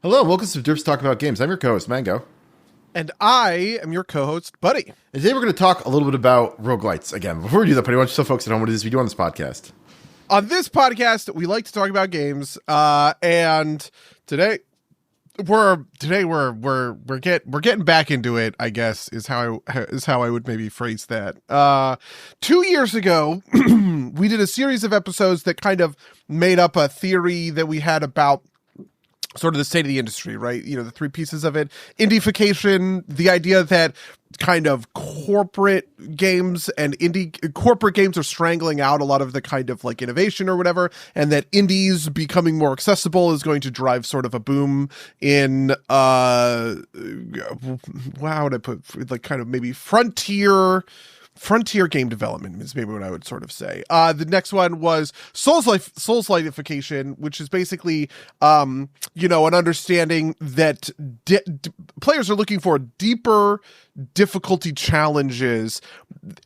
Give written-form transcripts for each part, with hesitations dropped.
Hello, welcome to Derps Talk About Games. I'm your co-host, Mango. And I am your co-host, Buddy. And today we're going to talk a little bit about roguelites. Again, before we do that, Buddy, why don't you tell folks at home what it is we do on this podcast? On this podcast, we like to talk about games, and today we're getting back into it, I guess, is how I would maybe phrase that. 2 years ago, we did a series of episodes that kind of made up a theory that we had about sort of the state of the industry, right? You know, the three pieces of it: indiefication, the idea that kind of corporate games and corporate games are strangling out a lot of the kind of like innovation or whatever, and that indies becoming more accessible is going to drive sort of a boom in how would I put, like, kind of maybe frontier game development is maybe what I would sort of say. The next one was Soulslightification, which is basically, an understanding that players are looking for deeper difficulty challenges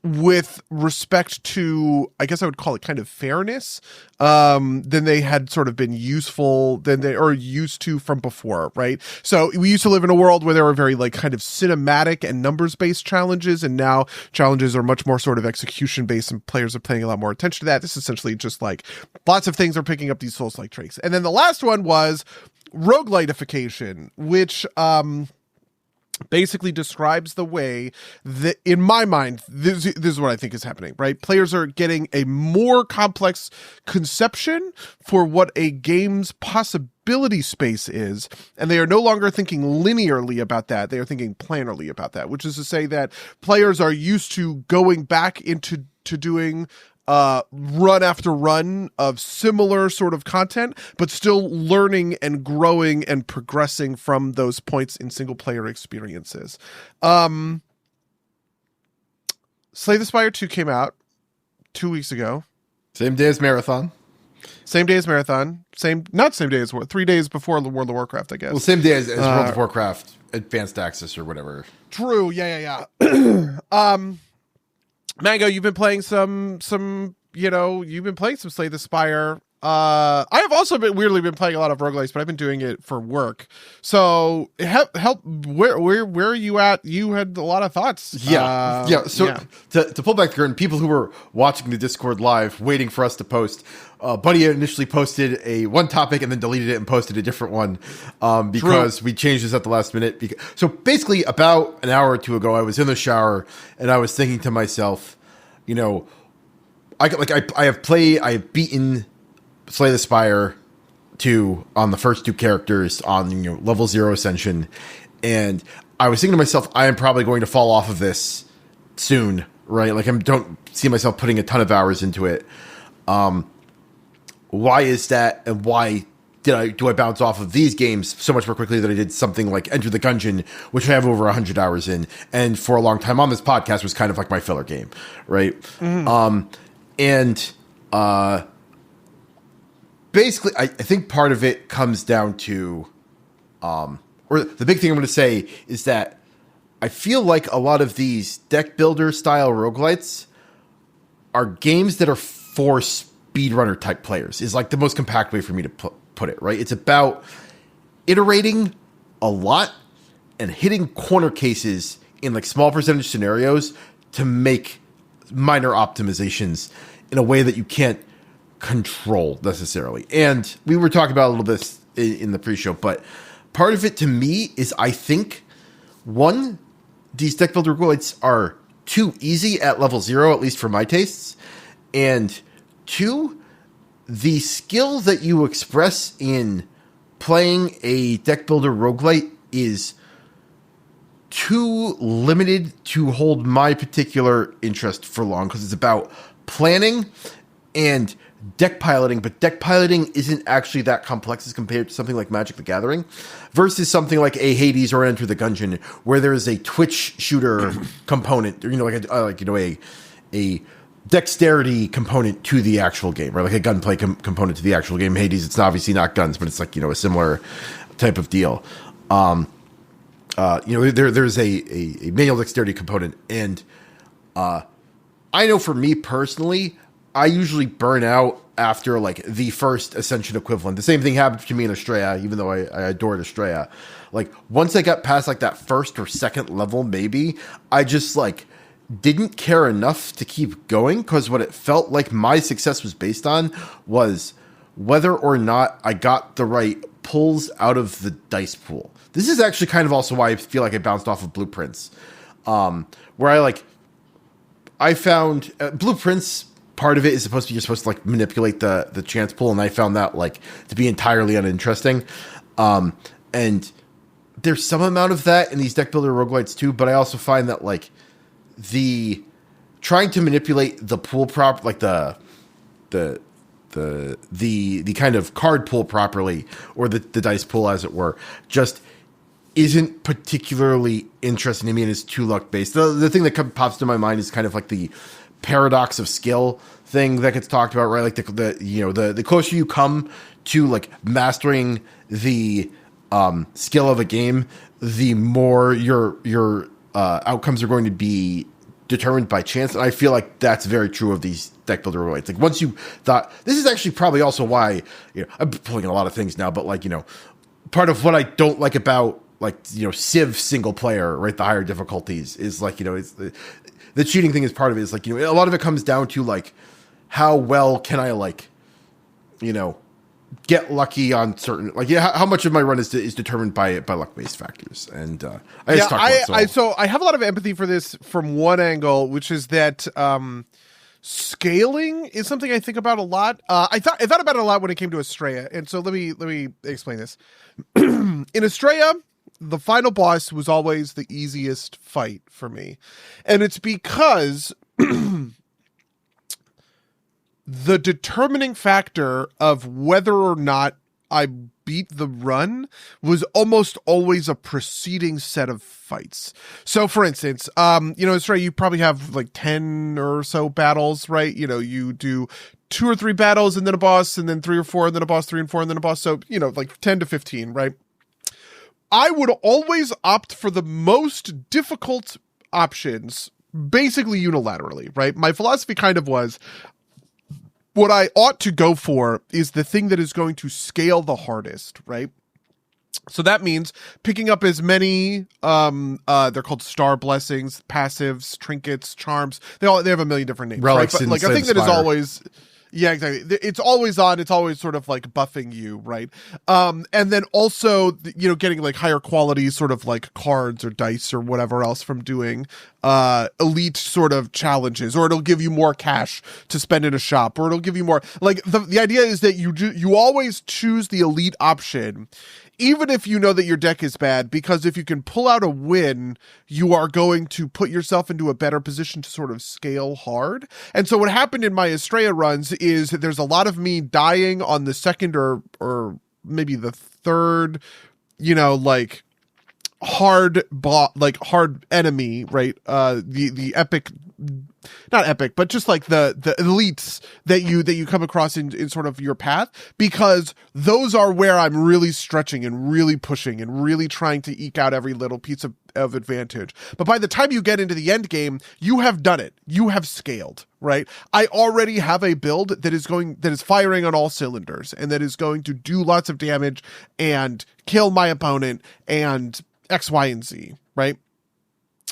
with respect to, I guess I would call it kind of fairness, than they had sort of been than they are used to from before, right? So we used to live in a world where there were very like kind of cinematic and numbers-based challenges, and now challenges are much more sort of execution-based, and players are paying a lot more attention to that. This is essentially just like lots of things are picking up these Souls-like traits. And then the last one was Roguelitification, which basically describes the way that, in my mind, this is what I think is happening, right? Players are getting a more complex conception for what a game's possibility space is, and they are no longer thinking linearly about that. They are thinking planarly about that, which is to say that players are used to going back into doing run after run of similar sort of content, but still learning and growing and progressing from those points in single player experiences. Slay the Spire 2 came out 2 weeks ago. Same day as Marathon. Not same day as 3 days before the World of Warcraft, I guess. Well, same day as World of Warcraft Advanced Access or whatever. True. Yeah. Mango, you've been playing some Slay the Spire. I have also weirdly been playing a lot of roguelikes, but I've been doing it for work. So help. Where are you at? You had a lot of thoughts. Yeah. So to pull back the curtain, people who were watching the Discord live, waiting for us to post, Buddy initially posted one topic and then deleted it and posted a different one because we changed this at the last minute. So basically, about an hour or two ago, I was in the shower and I was thinking to myself, I have beaten Slay the Spire 2 on the first two characters on level 0 Ascension, and I was thinking to myself, I am probably going to fall off of this soon, right? Like, I don't see myself putting a ton of hours into it. Why is that, and why do I bounce off of these games so much more quickly than I did something like Enter the Gungeon, which I have over 100 hours in, and for a long time on this podcast was kind of like my filler game, right? Mm-hmm. Basically, I think part of it comes down to, or the big thing I'm going to say is that I feel like a lot of these deck builder style roguelites are games that are for speedrunner type players, is like the most compact way for me to put it, right? It's about iterating a lot and hitting corner cases in like small percentage scenarios to make minor optimizations in a way that you can't control necessarily. And we were talking about a little bit in the pre-show, but part of it to me is, I think, one, these deck builder roguelites are too easy at level 0, at least for my tastes, and two, the skill that you express in playing a deck builder roguelite is too limited to hold my particular interest for long, because it's about planning and deck piloting, but deck piloting isn't actually that complex as compared to something like Magic the Gathering versus something like a Hades or Enter the Gungeon, where there is a twitch shooter component, a dexterity component to the actual game, right? Like a gunplay component to the actual game. Hades, it's obviously not guns, but it's like, a similar type of deal. There's a manual dexterity component, and I know for me personally, I usually burn out after like the first Ascension equivalent. The same thing happened to me in Estrella, even though I adored Estrella. Like once I got past like that first or second level, maybe I just like didn't care enough to keep going, because what it felt like my success was based on was whether or not I got the right pulls out of the dice pool. This is actually kind of also why I feel like I bounced off of Blueprints, where I found Blueprints. Part of it is supposed to be, you're supposed to like manipulate the chance pool, and I found that like to be entirely uninteresting. And there's some amount of that in these deck builder roguelites too, but I also find that like the trying to manipulate the pool like the kind of card pool properly, or the dice pool as it were, just isn't particularly interesting to me and is too luck based. The thing that pops to my mind is kind of like the paradox of skill thing that gets talked about, right? Like the closer you come to like mastering the skill of a game, the more your outcomes are going to be determined by chance. And I feel like that's very true of these deck builder roguelites. Like once you thought, this is actually probably also why, I'm pulling in a lot of things now, but like, part of what I don't like about like, Civ single player, right? The higher difficulties is like, it's the cheating thing is part of it. Is like, a lot of it comes down to like, how well can I like, get lucky on certain, like, how much of my run is determined by luck based factors. And so I have a lot of empathy for this from one angle, which is that scaling is something I think about a lot. I thought about it a lot when it came to Estrella, and so let me explain this. In Estrella, the final boss was always the easiest fight for me. And it's because the determining factor of whether or not I beat the run was almost always a preceding set of fights. So for instance, Estrella, you probably have like 10 or so battles, right? You do 2 or 3 battles and then a boss, and then 3 or 4, and then a boss, 3 and 4, and then a boss. So, like 10 to 15, right? I would always opt for the most difficult options, basically unilaterally, right? My philosophy kind of was, what I ought to go for is the thing that is going to scale the hardest, right? So that means picking up as many, they're called star blessings, passives, trinkets, charms. They have a million different names, relics, right? But like a thing that is always... Yeah, exactly. It's always on. It's always sort of like buffing you, right? And then also, getting like higher quality sort of like cards or dice or whatever else from doing elite sort of challenges, or it'll give you more cash to spend in a shop, or it'll give you more. Like the idea is that you always choose the elite option, even if you know that your deck is bad, because if you can pull out a win, you are going to put yourself into a better position to sort of scale hard. And so what happened in my Estrella runs is that there's a lot of me dying on the second or maybe the third, like hard enemy, right? The epic, not epic, but just like the elites that you come across in sort of your path, because those are where I'm really stretching and really pushing and really trying to eke out every little piece of advantage. But by the time you get into the end game, you have done it. You have scaled, right? I already have a build that is firing on all cylinders, and that is going to do lots of damage and kill my opponent and X, Y, and Z, right?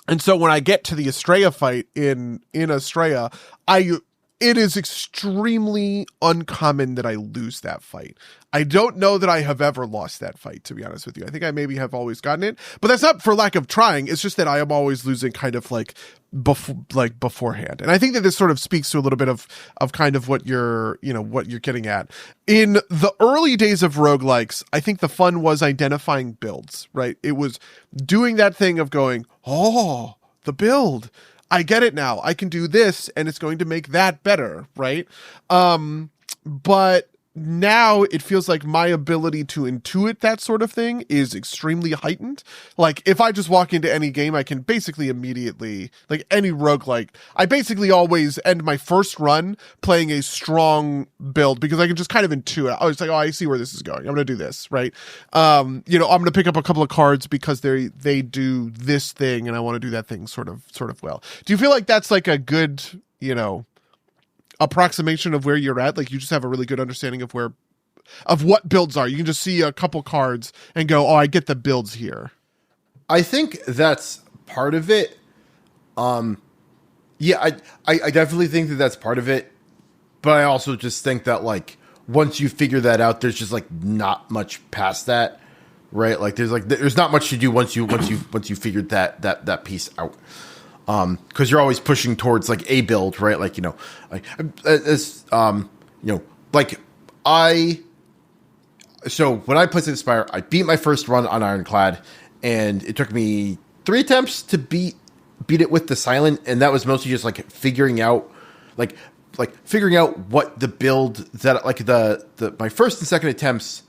And so when I get to the Estrella fight in Estrella, it is extremely uncommon that I lose that fight. I don't know that I have ever lost that fight, to be honest with you. I think I maybe have always gotten it, but that's not for lack of trying. It's just that I am always losing kind of like beforehand. And I think that this sort of speaks to a little bit of kind of what you're getting at. In the early days of roguelikes, I think the fun was identifying builds, right? It was doing that thing of going, oh, the build. I get it now. I can do this and it's going to make that better, right? But now it feels like my ability to intuit that sort of thing is extremely heightened. Like if I just walk into any game, I can basically immediately, like any roguelike, I basically always end my first run playing a strong build because I can just kind of intuit. I was like, oh, I see where this is going. I'm going to do this, right? I'm going to pick up a couple of cards because they do this thing and I want to do that thing sort of well. Do you feel like that's like a good, approximation of where you're at? Like you just have a really good understanding of what builds are. You can just see a couple cards and go, oh, I get the builds here. I think that's part of it. Yeah, I definitely think that that's part of it. But I also just think that like once you figure that out, there's just like not much past that, right? Like there's not much to do once you figured that piece out. Because you're always pushing towards like a build, right? Like So when I played Slay the Spire, I beat my first run on Ironclad, and it took me 3 attempts to beat it with the Silent, and that was mostly just like figuring out what the build that like the my first and second attempts.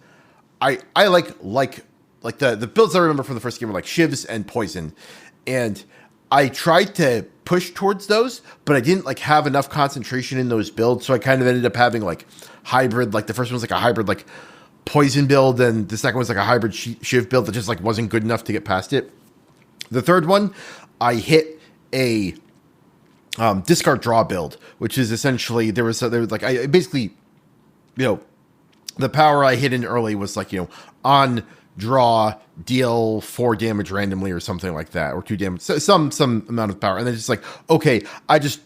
I like the builds I remember from the first game were like shivs and poison, and I tried to push towards those, but I didn't like have enough concentration in those builds, so I kind of ended up having like hybrid. Like the first one was like a hybrid like poison build, and the second was like a hybrid shiv build that just like wasn't good enough to get past it. The third one, I hit a discard draw build, which is essentially there was like I basically, the power I hit in early was like on draw deal 4 damage randomly or something like that, or 2 damage, some amount of power, and then just like okay, I just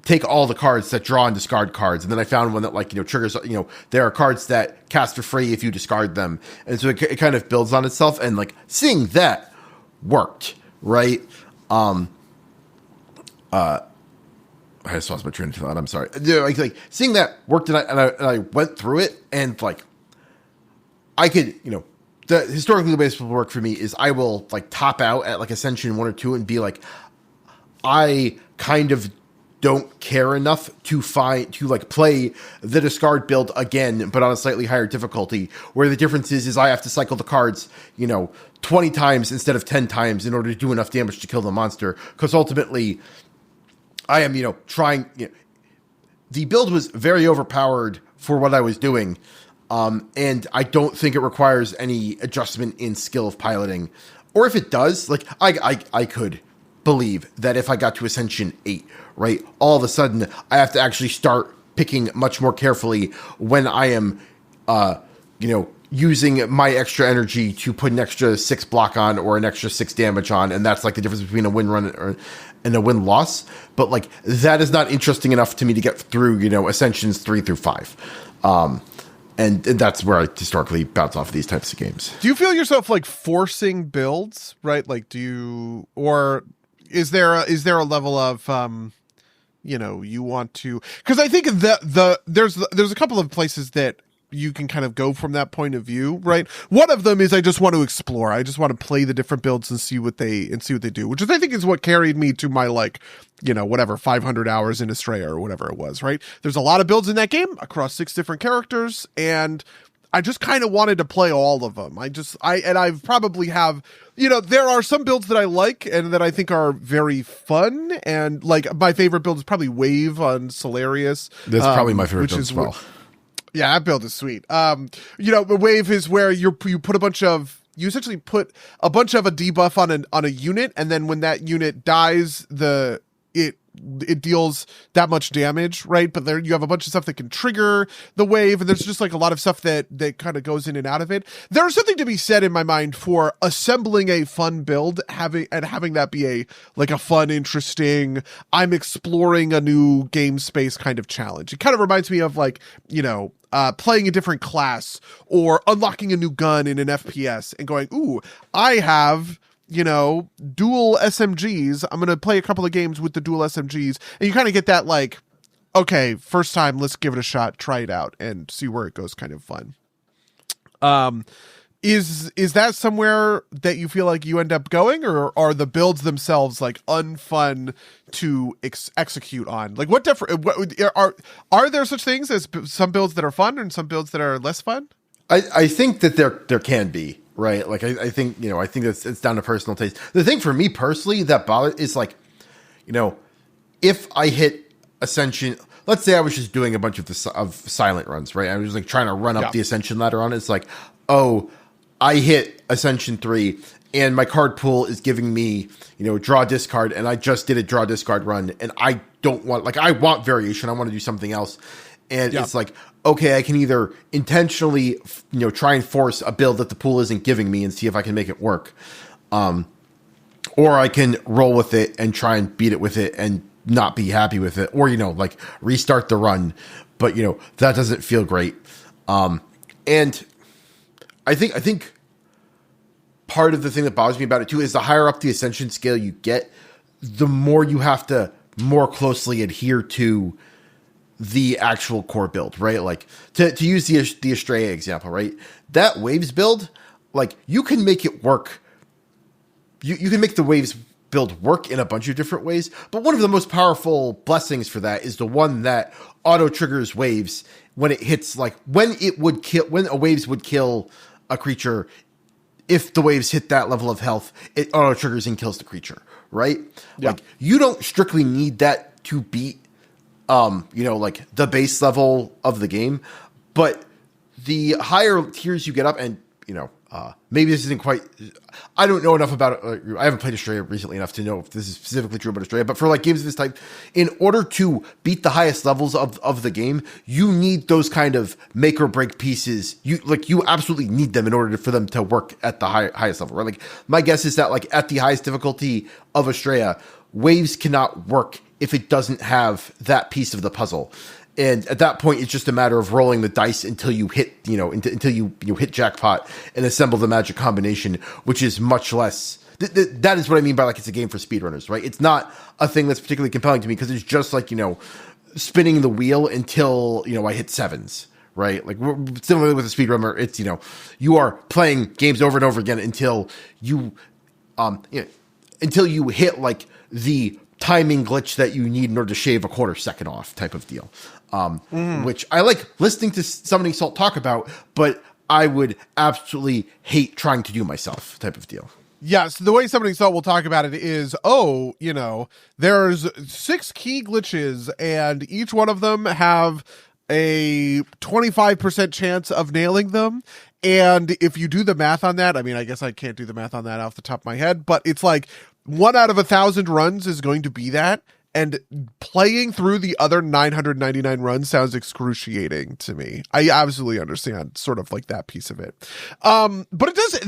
take all the cards that draw and discard cards, and then I found one that like triggers there are cards that cast for free if you discard them, and so it kind of builds on itself, and like seeing that worked, right? I just lost my train of thought. I'm sorry. Like seeing that worked, and I went through it, and like I could, historically the way this will work for me is I will like top out at like Ascension 1 or 2 and be like, I kind of don't care enough to like play the discard build again, but on a slightly higher difficulty, where the difference is I have to cycle the cards, 20 times instead of 10 times in order to do enough damage to kill the monster. Because ultimately I am, trying, the build was very overpowered for what I was doing. And I don't think it requires any adjustment in skill of piloting, or if it does, like I could believe that if I got to Ascension 8, right, all of a sudden I have to actually start picking much more carefully when I am, using my extra energy to put an extra 6 block on or an extra 6 damage on. And that's like the difference between a win run and a win loss. But like, that is not interesting enough to me to get through, Ascensions 3 through 5. And that's where I historically bounce off of these types of games. Do you feel yourself like forcing builds, right? Like, or is there a level of, you want to, because I think there's a couple of places that you can kind of go from that point of view, right? One of them is I just want to explore. I just want to play the different builds and see what they do, which is, I think, is what carried me to my 500 hours in Estrella or whatever it was, right? There's a lot of builds in that game across 6 different characters, and I just kind of wanted to play all of them. I probably have, there are some builds that I like and that I think are very fun, and like my favorite build is probably Wave on Solarius. That's probably my favorite build as well. Yeah, that build is sweet. The Wave is where you essentially put a bunch of a debuff on a unit, and then when that unit dies, it deals that much damage, right? But there you have a bunch of stuff that can trigger the wave, and there's just like a lot of stuff that kind of goes in and out of it. There's something to be said in my mind for assembling a fun build, having that be a fun, interesting, I'm exploring a new game space kind of challenge. It kind of reminds me of playing a different class or unlocking a new gun in an FPS and going, ooh, I have dual SMGs. I'm going to play a couple of games with the dual SMGs. And you kind of get that okay, first time, let's give it a shot, try it out and see where it goes kind of fun. Is that somewhere that you feel like you end up going, or are the builds themselves unfun to execute on? What are there such things as some builds that are fun and some builds that are less fun? I think that there can be. Right. Like, I think, I think it's down to personal taste. The thing for me personally that bothers is if I hit Ascension, let's say I was just doing a bunch of silent runs, right? I was trying to run up the Ascension ladder on it. It's I hit Ascension 3 and my card pool is giving me, draw discard, and I just did a draw discard run, and I don't want, like, I want variation. I want to do something else. And it's like, okay, I can either intentionally, try and force a build that the pool isn't giving me and see if I can make it work. Or I can roll with it and try and beat it with it and not be happy with it. Or, like restart the run. But, that doesn't feel great. And I think part of the thing that bothers me about it too is the higher up the ascension scale you get, the more you have to more closely adhere to the actual core build, right? Like to use the Estrella example, right? That waves build, like you can make it work. You can make the waves build work in a bunch of different ways, but one of the most powerful blessings for that is the one that auto triggers waves when it hits, like when a waves would kill a creature. If the waves hit that level of health, it auto triggers and kills the creature, right? Yeah. Like you don't strictly need that to beat, like the base level of the game, but the higher tiers you get up, and maybe this isn't quite, I don't know enough about it. I haven't played Estrella recently enough to know if this is specifically true about Estrella, but for like games of this type, in order to beat the highest levels of the game, you need those kind of make or break pieces. You absolutely need them in order for them to work at the highest level, right? Like my guess is that like at the highest difficulty of Estrella, waves cannot work if it doesn't have that piece of the puzzle. And at that point, it's just a matter of rolling the dice until you hit, until you hit jackpot and assemble the magic combination, which is much less. That is what I mean by like it's a game for speedrunners, right? It's not a thing that's particularly compelling to me because it's just like spinning the wheel until I hit sevens, right? Like similarly with a speedrunner, it's you are playing games over and over again until you hit like the timing glitch that you need in order to shave a quarter second off type of deal. Which I like listening to Summoning Salt talk about, but I would absolutely hate trying to do myself type of deal. Yeah, so the way Summoning Salt will talk about it is, there's 6 key glitches and each one of them have a 25% chance of nailing them. And if you do the math on that, I mean, I guess I can't do the math on that off the top of my head, but it's like 1 out of 1,000 runs is going to be that. And playing through the other 999 runs sounds excruciating to me. I absolutely understand sort of like that piece of it. But it does,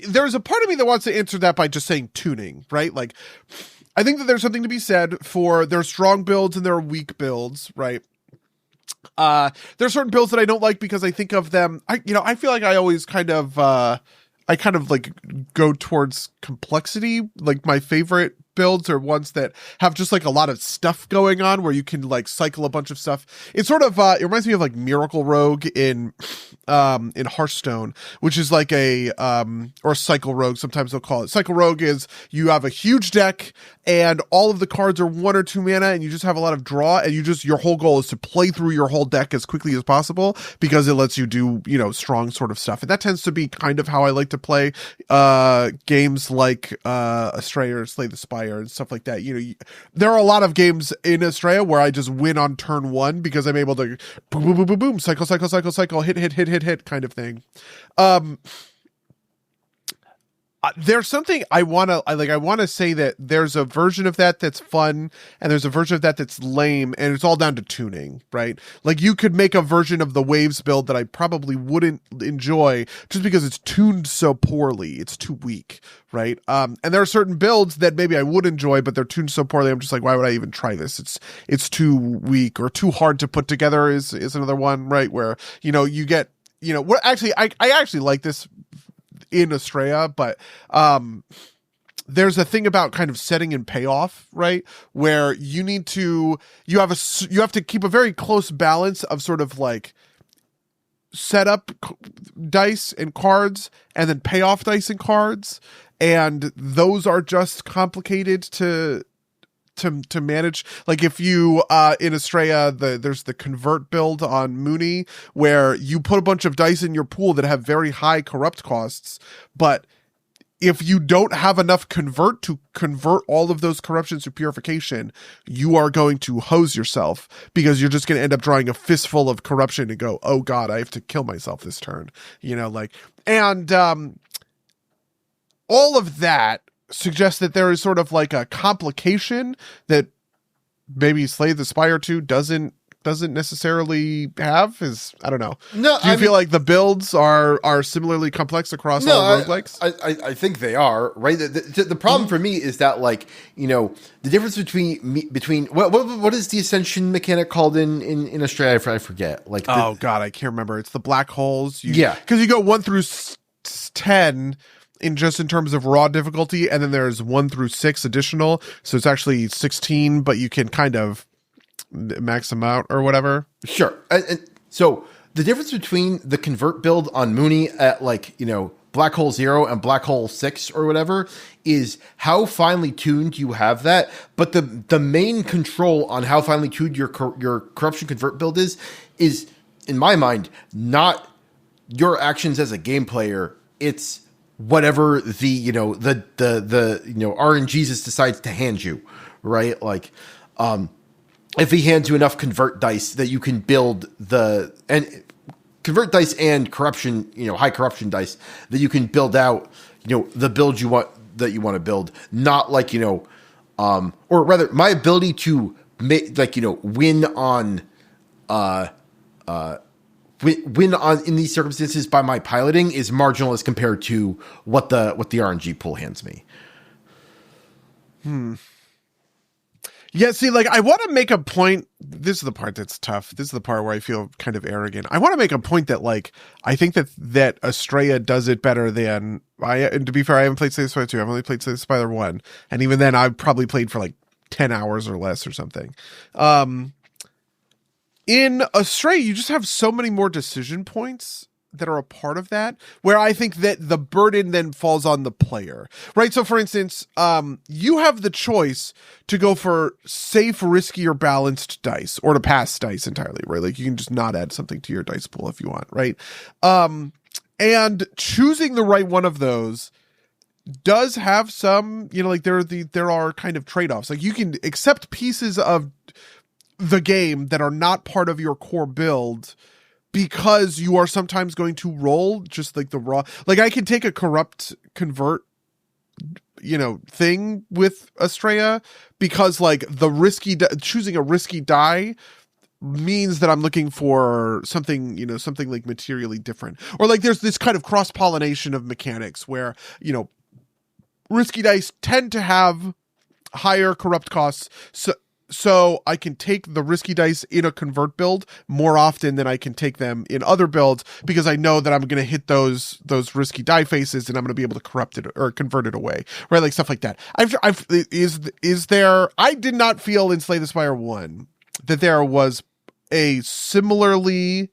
there's a part of me that wants to answer that by just saying tuning, right? Like, I think that there's something to be said for there are strong builds and there are weak builds, right? There are certain builds that I don't like because I think of them, I feel like I always kind of like go towards complexity. Like my favorite builds are ones that have just like a lot of stuff going on where you can like cycle a bunch of stuff. It's sort of it reminds me of like Miracle Rogue in Hearthstone, which is like or Cycle Rogue, sometimes they'll call it. Cycle Rogue is you have a huge deck and all of the cards are 1 or 2 mana and you just have a lot of draw and your whole goal is to play through your whole deck as quickly as possible because it lets you do, strong sort of stuff. And that tends to be kind of how I like to play games like Estrella or Slay the Spire and stuff like that. There are a lot of games in Estrella where I just win on turn 1 because I'm able to boom, boom, boom, boom, boom, cycle, hit kind of thing. There's something I want to say that there's a version of that that's fun and there's a version of that that's lame and it's all down to tuning, right? Like you could make a version of the waves build that I probably wouldn't enjoy just because it's tuned so poorly. It's too weak, right? And there are certain builds that maybe I would enjoy, but they're tuned so poorly. I'm just like, why would I even try this? It's too weak or too hard to put together is another one, right? Where, you get, actually, I actually like this in Estrella, but there's a thing about kind of setting and payoff, right? Where you have to keep a very close balance of sort of like set up dice and cards and then payoff dice and cards. And those are just complicated to manage. Like if you in Estrella, there's the convert build on Mooney where you put a bunch of dice in your pool that have very high corrupt costs, but if you don't have enough convert to convert all of those corruptions to purification, you are going to hose yourself because you're just going to end up drawing a fistful of corruption and go, oh God, I have to kill myself this turn. All of that suggests that there is sort of like a complication that maybe Slay the Spire 2 doesn't necessarily have is, I don't know. No, do you feel like the builds are similarly complex across all roguelikes? I think they are, right. The problem for me is that, like, the difference between what is the ascension mechanic called in Australia? I forget. Like, oh god, I can't remember. It's the black holes. Because you go 1 through 10 in terms of raw difficulty, and then there's 1 through 6 additional, so it's actually 16, but you can kind of max them out or whatever. Sure. And so the difference between the convert build on Mooney at, like, Black Hole 0 and Black Hole 6 or whatever is how finely tuned you have that. But the main control on how finely tuned your corruption convert build is, in my mind, not your actions as a game player. It's whatever the RNGesus decides to hand you, right? Like, if he hands you enough convert dice that you can build and convert dice and corruption, high corruption dice that you can build out, the build you want to build, not like, or rather my ability to make, like, win on in these circumstances by my piloting is marginal as compared to what the RNG pool hands me. Yeah, see, like, I want to make a point. This is the part that's tough. This is the part where I feel kind of arrogant. I want to make a point that, like, I think that Estrella does it better than and to be fair, I haven't played Slay the Spire 2. I've only played Slay the Spire 1. And even then, I've probably played for like 10 hours or less or something. In Estrella, you just have so many more decision points that are a part of that, where I think that the burden then falls on the player, right? So for instance, you have the choice to go for safe, risky, or balanced dice, or to pass dice entirely, right? Like, you can just not add something to your dice pool if you want, right? And choosing the right one of those does have some, like, there are kind of trade-offs. Like, you can accept pieces of the game that are not part of your core build because you are sometimes going to roll just like the raw, like, I can take a corrupt convert, thing with Estrella because, like, the choosing a risky die means that I'm looking for something, something like materially different, or like there's this kind of cross-pollination of mechanics where, risky dice tend to have higher corrupt costs. So I can take the risky dice in a convert build more often than I can take them in other builds because I know that I'm going to hit those risky die faces and I'm going to be able to corrupt it or convert it away, right? Like stuff like that. Is there? I did not feel in Slay the Spire 1 that there was a similarly,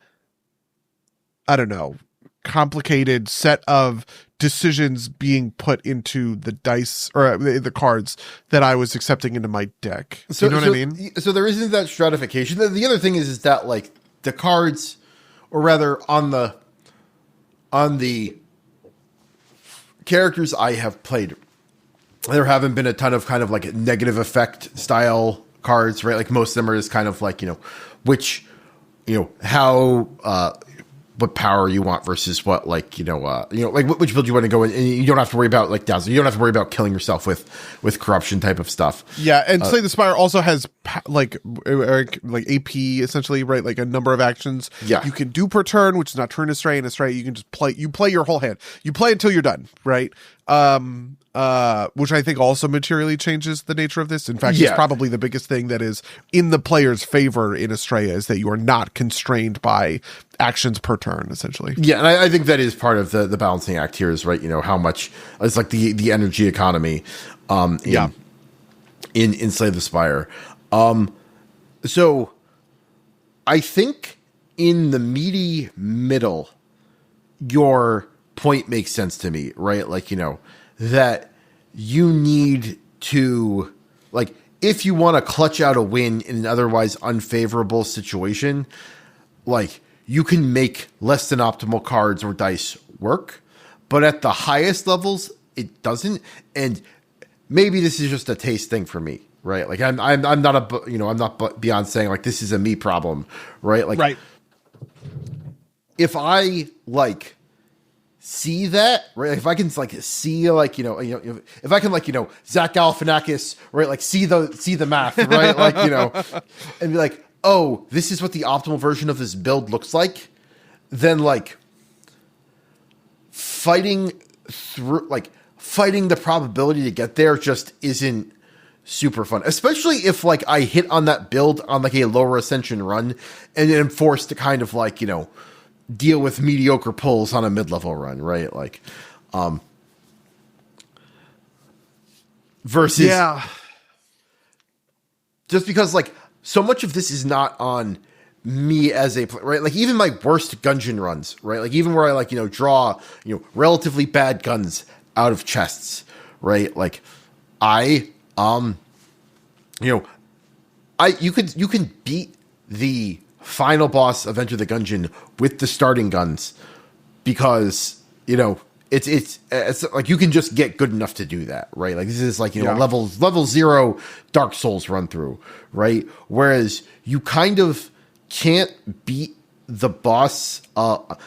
I don't know, complicated set of decisions being put into the dice or the cards that I was accepting into my deck. So, you know what I mean? So there isn't that stratification. The other thing is that, like, the cards, or rather on the characters I have played, there haven't been a ton of kind of like negative effect style cards, right? Like, most of them are just kind of like, which, how, what power you want versus what, like, like which build you want to go in, and you don't have to worry about, like, downs. You don't have to worry about killing yourself with corruption type of stuff. Yeah, and Slay the Spire also has like AP essentially, right? Like a number of actions you can do per turn, which is not turn Astray and Astray. You can just play your whole hand. You play until you're done, right? Which I think also materially changes the nature of this. In fact, it's probably the biggest thing that is in the player's favor in Estrella is that you are not constrained by actions per turn, essentially. Yeah, and I think that is part of the balancing act here is, right, how much it's like the energy economy in Slay the Spire. So I think in the meaty middle, your point makes sense to me, right? Like, that you need to, like, if you want to clutch out a win in an otherwise unfavorable situation, like, you can make less than optimal cards or dice work, but at the highest levels, it doesn't. And maybe this is just a taste thing for me, right? Like, I'm not I'm not beyond saying, like, this is a me problem, right? Like, right. If I like see that, right? If I can like see like, if I can like, Zach Galifianakis, right? Like see the math, right? Like, and be like, oh, this is what the optimal version of this build looks like. Then like fighting the probability to get there just isn't super fun, especially if like I hit on that build on like a lower ascension run and then I'm forced to kind of like, deal with mediocre pulls on a mid-level run, right? Like, versus just because like so much of this is not on me as a player, right? Like even my worst Gungeon runs, right? Like even where I like, draw, relatively bad guns out of chests, right? Like you can beat the final boss of Enter the Gungeon with the starting guns because, it's like you can just get good enough to do that, right? Like this is like, level 0 Dark Souls run through, right? Whereas you kind of can't beat the boss, of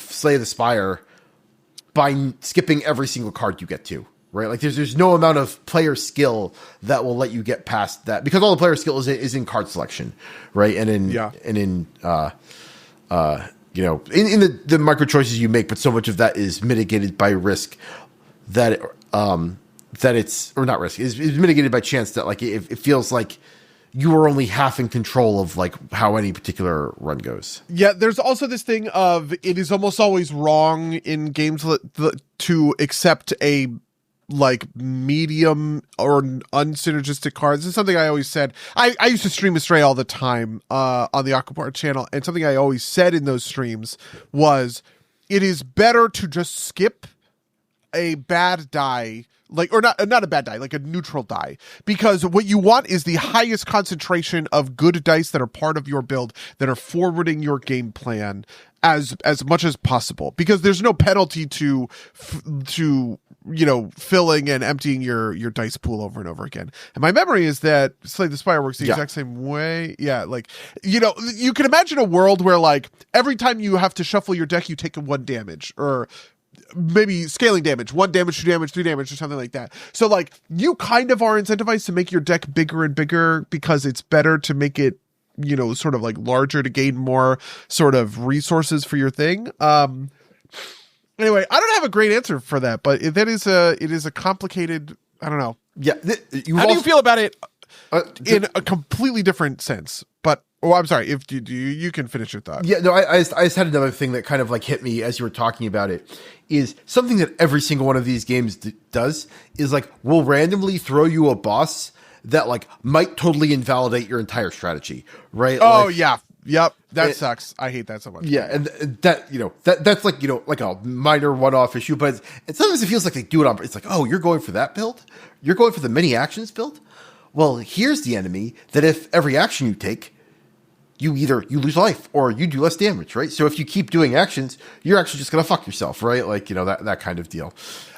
Slay the Spire by skipping every single card you get to. Right, like there's no amount of player skill that will let you get past that because all the player skill is in card selection, right? And in the micro choices you make, but so much of that is mitigated by risk that it's or not risk is mitigated by chance that like it feels like you are only half in control of like how any particular run goes. Yeah, there's also this thing of it is almost always wrong in games to accept a like medium or unsynergistic cards. It's something I always said. I used to stream Astray all the time on the Aquapart channel, and something I always said in those streams was it is better to just skip a bad die, like, or not a bad die, like a neutral die, because what you want is the highest concentration of good dice that are part of your build that are forwarding your game plan as much as possible, because there's no penalty to filling and emptying your dice pool over and over again. And my memory is that Slay the Spire works the exact same way. Yeah, like, you can imagine a world where like every time you have to shuffle your deck, you take 1 damage, or maybe scaling damage, 1 damage, 2 damage, 3 damage, or something like that. So like you kind of are incentivized to make your deck bigger and bigger because it's better to make it, sort of like larger to gain more sort of resources for your thing. Anyway, I don't have a great answer for that, but it is a complicated, I don't know. Yeah. How do you feel about it in a completely different sense? But, I'm sorry, if you can finish your thought. Yeah, no, I just had another thing that kind of like hit me as you were talking about it, is something that every single one of these games does is like, we'll randomly throw you a boss that like might totally invalidate your entire strategy, right? Oh, like, yeah. Yep. That sucks. I hate that so much. Yeah. And that, that's like, like a minor one-off issue, but sometimes it feels like they do it on, it's like, oh, you're going for that build? You're going for the mini actions build? Well, here's the enemy that if every action you take, you lose life or you do less damage, right? So if you keep doing actions, you're actually just going to fuck yourself, right? Like, that kind of deal.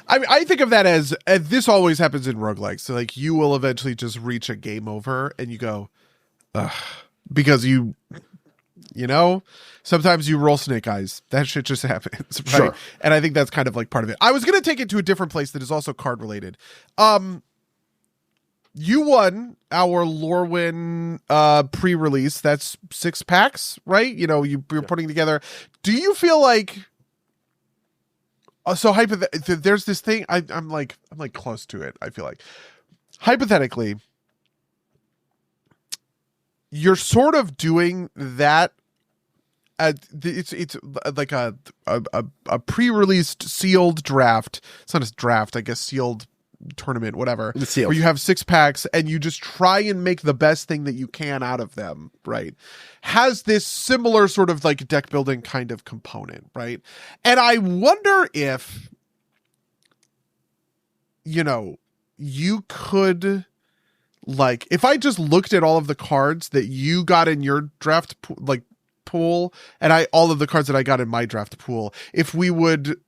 I think of that as this always happens in roguelikes. So like you will eventually just reach a game over and you go, ugh, because sometimes you roll snake eyes. That shit just happens, right? Sure. And I think that's kind of like part of it. I was going to take it to a different place that is also card related. You won our Lorwyn pre-release. That's 6 packs, right? You're putting together. Do you feel like so there's this thing I'm like close to it, I feel like. Hypothetically, you're sort of doing that. It's like a pre-released sealed draft. It's not a draft, I guess, sealed tournament, whatever. Where you have 6 packs and you just try and make the best thing that you can out of them, right? Has this similar sort of like deck building kind of component, right? And I wonder if, you could, like, if I just looked at all of the cards that you got in your draft pool and all of the cards that I got in my draft pool, if we would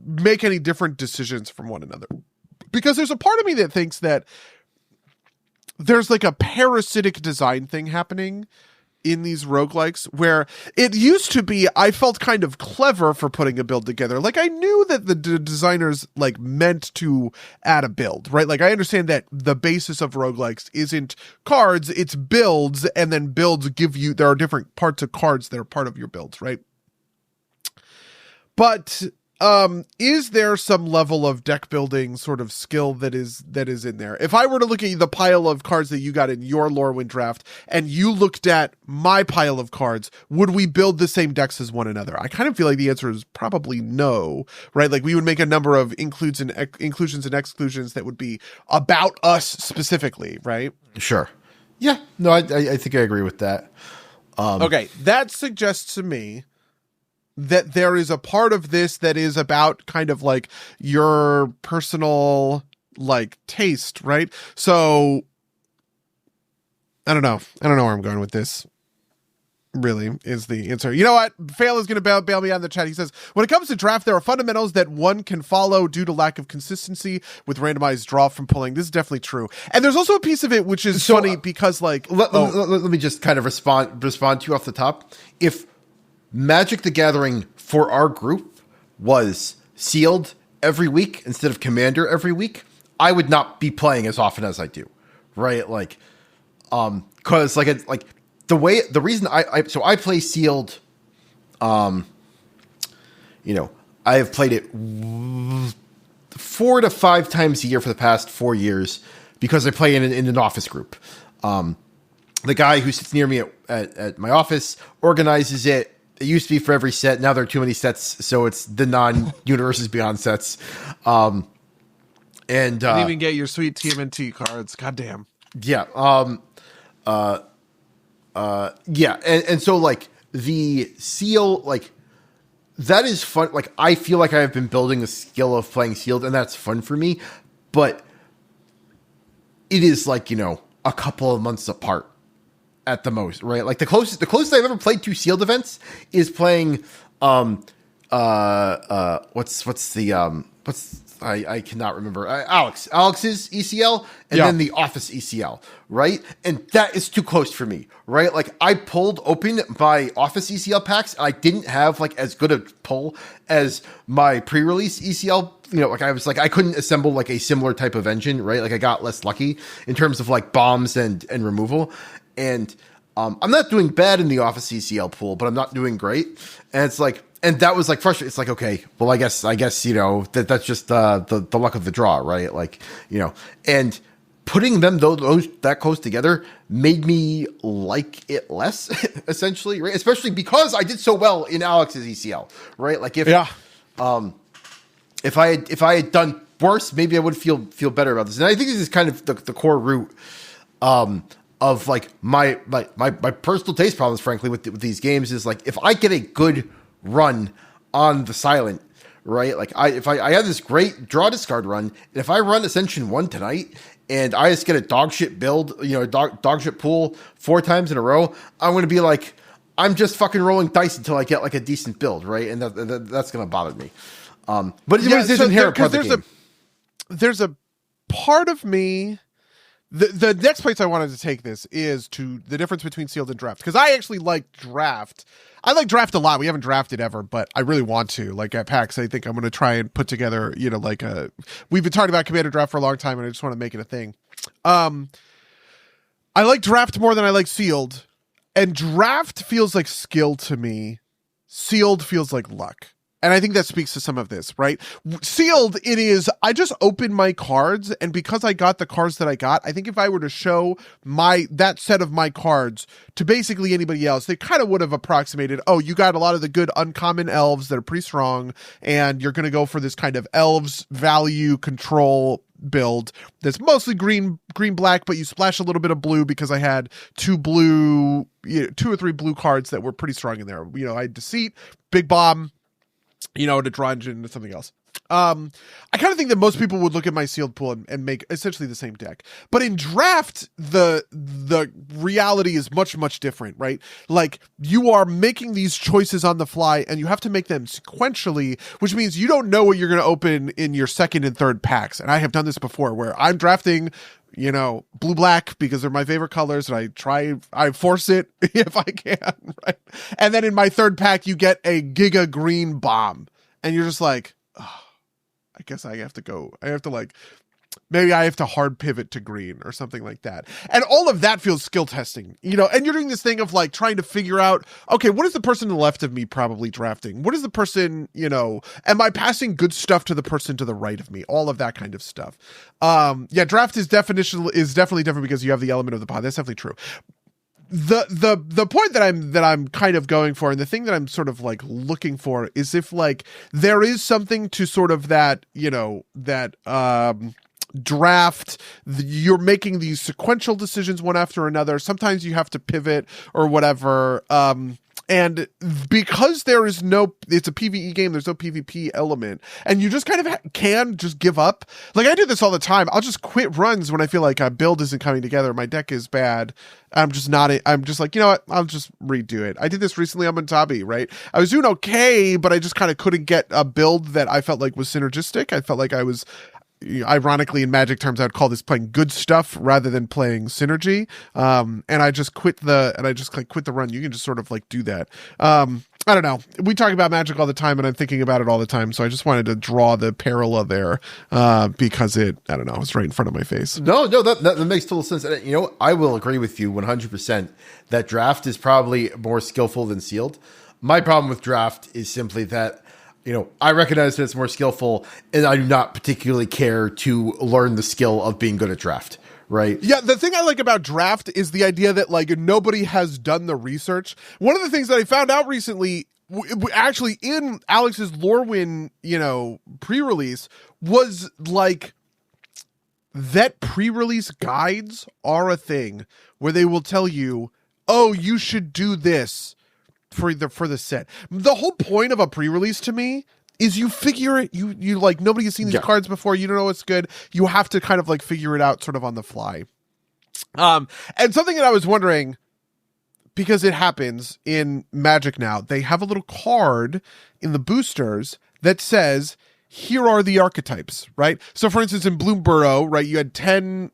make any different decisions from one another. Because there's a part of me that thinks that there's like a parasitic design thing happening in these roguelikes where it used to be I felt kind of clever for putting a build together. Like I knew that the designers like meant to add a build, right? Like I understand that the basis of roguelikes isn't cards, it's builds, and then builds give you, there are different parts of cards that are part of your builds, right? But is there some level of deck building sort of skill that is in there? If I were to look at the pile of cards that you got in your Lorwyn draft and you looked at my pile of cards, would we build the same decks as one another? I kind of feel like the answer is probably no, right? Like we would make a number of inclusions and exclusions that would be about us specifically, right? Sure. Yeah. No, I think I agree with that. Okay. That suggests to me that there is a part of this that is about kind of like your personal like taste, right? So I don't know where I'm going with this. Really is the answer. You know what? Fail is going to bail me out in the chat. He says, when it comes to draft, there are fundamentals that one can follow due to lack of consistency with randomized draw from pulling. This is definitely true. And there's also a piece of it which is funny because like... Let me just kind of respond to you off the top. If Magic the Gathering for our group was sealed every week instead of Commander every week, I would not be playing as often as I do, right? Like, because the reason I play sealed, I have played it 4 to 5 times a year for the past 4 years because I play in an office group. The guy who sits near me at my office organizes it. It used to be for every set. Now there are too many sets, so it's the non-Universes Beyond sets. And didn't even get your sweet TMNT cards. Goddamn. Yeah. Yeah. And so like the seal, like that is fun. Like I feel like I have been building a skill of playing sealed, and that's fun for me. But it is like, a couple of months apart. At the most, right? Like the closest I've ever played to sealed events is playing I cannot remember. Alex's ECL and then the Office ECL, right? And that is too close for me, right? Like I pulled open my Office ECL packs and I didn't have like as good a pull as my pre-release ECL. I couldn't assemble like a similar type of engine, right? Like I got less lucky in terms of like bombs and removal. And I'm not doing bad in the Office ECL pool, but I'm not doing great. And it's like, and that was like frustrating. It's like, okay, well, I guess that's just the luck of the draw, right? Like, and putting them those that close together made me like it less, essentially, right? Especially because I did so well in Alex's ECL, right? Like if I had done worse, maybe I would feel better about this. And I think this is kind of the core root of like my personal taste problems, frankly, with these games is like if I get a good run on the silent, right? Like if I have this great draw discard run, and if I run Ascension 1 tonight and I just get a dog shit build, dog shit pool 4 times in a row, I'm going to be like, I'm just fucking rolling dice until I get like a decent build, right? And that's going to bother me. But it's inherent part of the game. There's a part of me. The next place I wanted to take this is to the difference between sealed and draft. Because I actually like draft. I like draft a lot. We haven't drafted ever, but I really want to. Like at PAX, I think I'm going to try and put together, we've been talking about Commander Draft for a long time, and I just want to make it a thing. I like draft more than I like sealed. And draft feels like skill to me. Sealed feels like luck. And I think that speaks to some of this, right? Sealed, it is, I just opened my cards, and because I got the cards that I got, I think if I were to show that set of my cards to basically anybody else, they kind of would have approximated, oh, you got a lot of the good uncommon elves that are pretty strong, and you're going to go for this kind of elves value control build that's mostly green black, but you splash a little bit of blue because I had 2 or 3 blue cards that were pretty strong in there. I had Deceit, Big Bomb, to draw engine into something else. I kind of think that most people would look at my sealed pool and make essentially the same deck. But in draft, the reality is much, much different, right? Like you are making these choices on the fly and you have to make them sequentially, which means you don't know what you're going to open in your second and third packs. And I have done this before where I'm drafting blue black because they're my favorite colors, and I force it if I can, right? And then in my third pack, you get a Giga Green Bomb, and you're just like, oh, I guess I have to like, maybe I have to hard pivot to green or something like that. And all of that feels skill testing, and you're doing this thing of like trying to figure out, okay, what is the person to the left of me probably drafting? What is the person, am I passing good stuff to the person to the right of me? All of that kind of stuff. Draft is definitely different because you have the element of the pod. That's definitely true. The point that I'm kind of going for, and the thing that I'm sort of like looking for, is if like there is something to sort of that, draft, you're making these sequential decisions one after another. Sometimes you have to pivot or whatever. And because it's a PvE game, there's no PvP element, and you just kind of can just give up. Like I do this all the time. I'll just quit runs when I feel like a build isn't coming together. My deck is bad. I'm just like, you know what? I'll just redo it. I did this recently on Montabi, right? I was doing okay, but I just kind of couldn't get a build that I felt like was synergistic. I felt like I was, ironically, in Magic terms, I'd call this playing good stuff rather than playing synergy. And I just quit the run. You can just sort of like do that. I don't know. We talk about Magic all the time, and I'm thinking about it all the time. So I just wanted to draw the parallel there, because it's right in front of my face. No, that makes total sense. And, I will agree with you 100% that draft is probably more skillful than sealed. My problem with draft is simply that, I recognize that it's more skillful, and I do not particularly care to learn the skill of being good at draft, right? Yeah, the thing I like about draft is the idea that, like, nobody has done the research. One of the things that I found out recently, actually in Alex's Lorwyn, pre-release, was, like, that pre-release guides are a thing where they will tell you, oh, you should do this for the set. The whole point of a pre-release to me is you figure it, you like, nobody has seen these cards before, you don't know what's good, you have to kind of like figure it out sort of on the fly. And something that I was wondering, because it happens in Magic now, they have a little card in the boosters that says, here are the archetypes, right? So for instance, in Bloomburrow, right, you had 10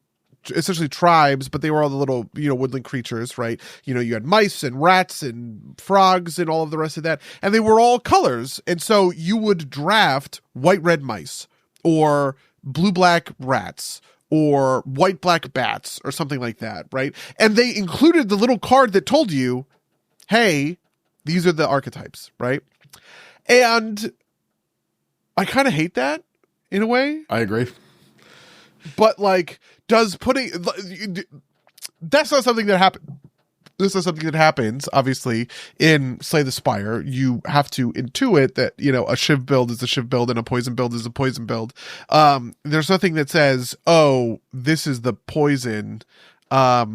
essentially tribes, but they were all the little, woodland creatures, right? You had mice and rats and frogs and all of the rest of that, and they were all colors. And so you would draft white, red mice, or blue, black rats, or white, black bats, or something like that, right? And they included the little card that told you, hey, these are the archetypes, right? And I kind of hate that in a way. I agree. But like, that's not something that happens. This is something that happens, obviously, in Slay the Spire. You have to intuit that, a Shiv build is a Shiv build and a poison build is a poison build. There's nothing that says, oh, this is the poison. Yeah,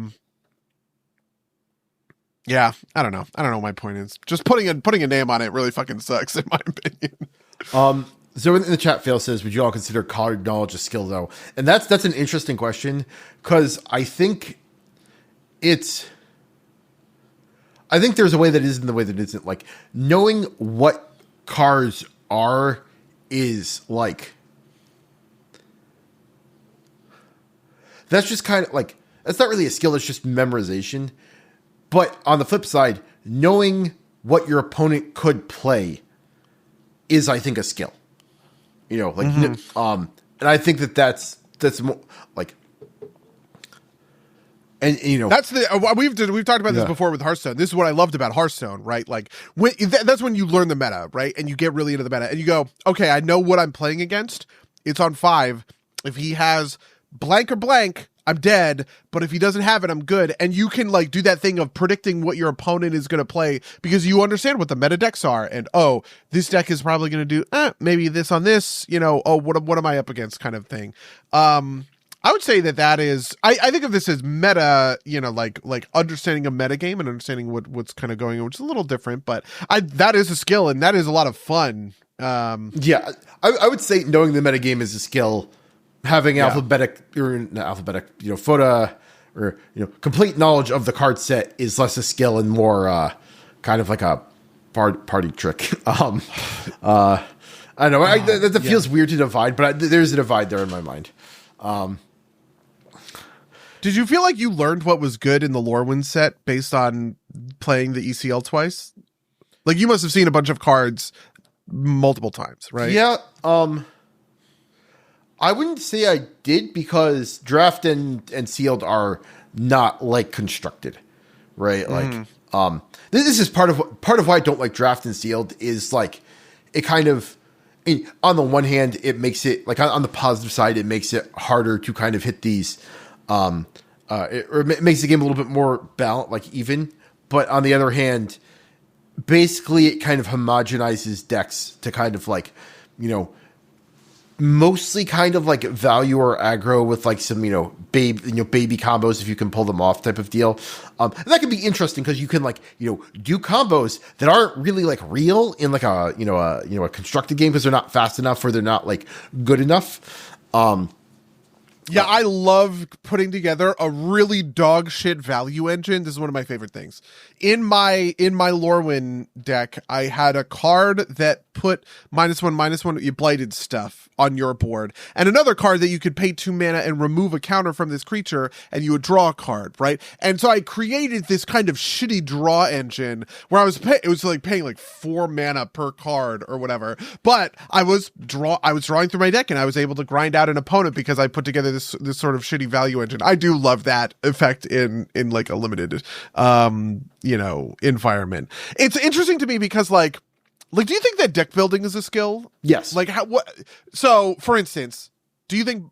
I don't know. I don't know what my point is. Just putting a name on it really fucking sucks, in my opinion. So in the chat, Fail says, would you all consider card knowledge a skill, though? And that's an interesting question, because I think there's a way that isn't the way that isn't. Like, knowing what cards are is like, that's just kind of like, that's not really a skill, it's just memorization. But on the flip side, knowing what your opponent could play is, I think, a skill. And I think that's more like, and that's we've talked about this before with Hearthstone. This is what I loved about Hearthstone, right? Like, that's when you learn the meta, right? And you get really into the meta, and you go, okay, I know what I'm playing against. It's on 5. If he has blank or blank, I'm dead, but if he doesn't have it, I'm good. And you can like do that thing of predicting what your opponent is going to play because you understand what the meta decks are. And, oh, this deck is probably going to do maybe this on this, oh, what am I up against kind of thing. I would say that is, I think of this as meta, like understanding a meta game and understanding what's kind of going on, which is a little different, but that is a skill and that is a lot of fun. Yeah, I would say knowing the meta game is a skill. Having alphabetic, photo or complete knowledge of the card set is less a skill and more kind of like a party trick. I don't know. That feels weird to divide, but there's a divide there in my mind. Did you feel like you learned what was good in the Lorwyn set based on playing the ECL twice? Like, you must have seen a bunch of cards multiple times, right? Yeah. I wouldn't say I did, because draft and sealed are not like constructed, right? Like, this is part of why I don't like draft and sealed, is like, it kind of, on the one hand, it makes it, like, on the positive side, it makes it harder to kind of hit these, it makes the game a little bit more balanced, like even. But on the other hand, basically it kind of homogenizes decks to kind of like, mostly kind of like value or aggro with like some, baby combos, if you can pull them off, type of deal. And that can be interesting because you can like, do combos that aren't really like real in like a constructed game, because they're not fast enough or they're not like good enough. Yeah, I love putting together a really dog shit value engine. This is one of my favorite things. In my Lorwyn deck, I had a card that put -1/-1 you blighted stuff on your board, and another card that you could pay 2 mana and remove a counter from this creature, and you would draw a card, right? And so I created this kind of shitty draw engine where it was like paying like 4 mana per card or whatever. But I was drawing through my deck, and I was able to grind out an opponent because I put together this sort of shitty value engine. I do love that effect in like a limited environment. It's interesting to me because like do you think that deck building is a skill? Yes. Like so for instance, do you think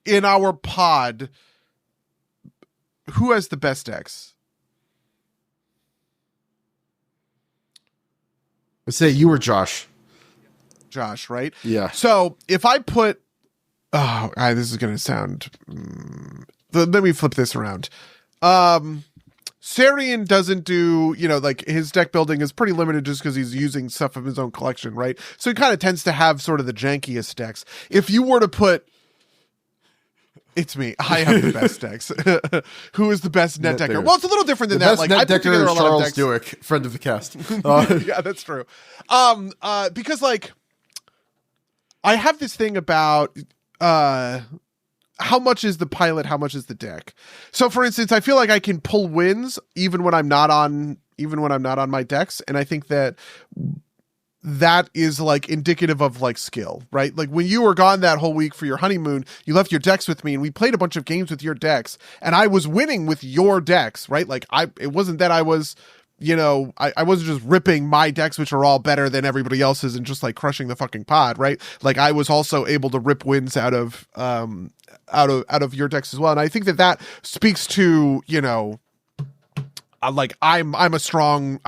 in our pod, who has the best decks? Let's say you or Josh. Josh, right? Yeah. So if I put, this is going to sound, let me flip this around. Sarian doesn't do, like his deck building is pretty limited just because he's using stuff from his own collection, right? So he kind of tends to have sort of the jankiest decks. If you were to put, it's me, I have the best decks. Who is the best net decker? Well, it's a little different than that. Like, I put together a lot of decks. Charles Duick, friend of the cast. Yeah, that's true. Because like, I have this thing about, how much is the pilot? How much is the deck? So for instance, I feel like I can pull wins even when I'm not on my decks. And I think that is like indicative of like skill, right? Like when you were gone that whole week for your honeymoon, you left your decks with me and we played a bunch of games with your decks and I was winning with your decks, right? Like it wasn't that I was, I wasn't just ripping my decks, which are all better than everybody else's, and just like crushing the fucking pod, right? Like I was also able to rip wins out of your decks as well. And I think that speaks to, like I'm a strong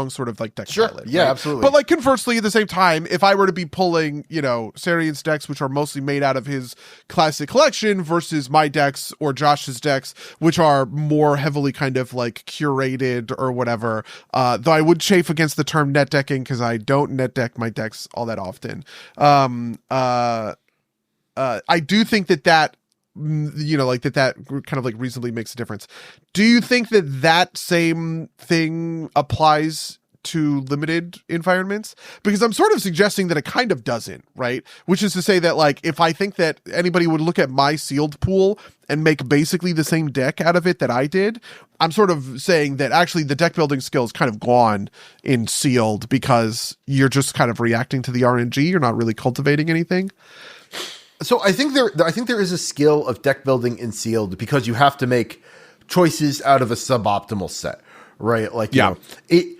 sort of like deck pilot. Yeah, right? absolutely. But like conversely, at the same time, if I were to be pulling, Sarian's decks, which are mostly made out of his classic collection, versus my decks or Josh's decks, which are more heavily kind of like curated or whatever, though I would chafe against the term net decking because I don't net deck my decks all that often. I do think that like that kind of like reasonably makes a difference. Do you think that same thing applies to limited environments? Because I'm sort of suggesting that it kind of doesn't, right? Which is to say that like, if I think that anybody would look at my sealed pool and make basically the same deck out of it that I did, I'm sort of saying that actually the deck building skill is kind of gone in sealed because you're just kind of reacting to the RNG. You're not really cultivating anything. So I think there is a skill of deck building in sealed because you have to make choices out of a suboptimal set, right? Like, it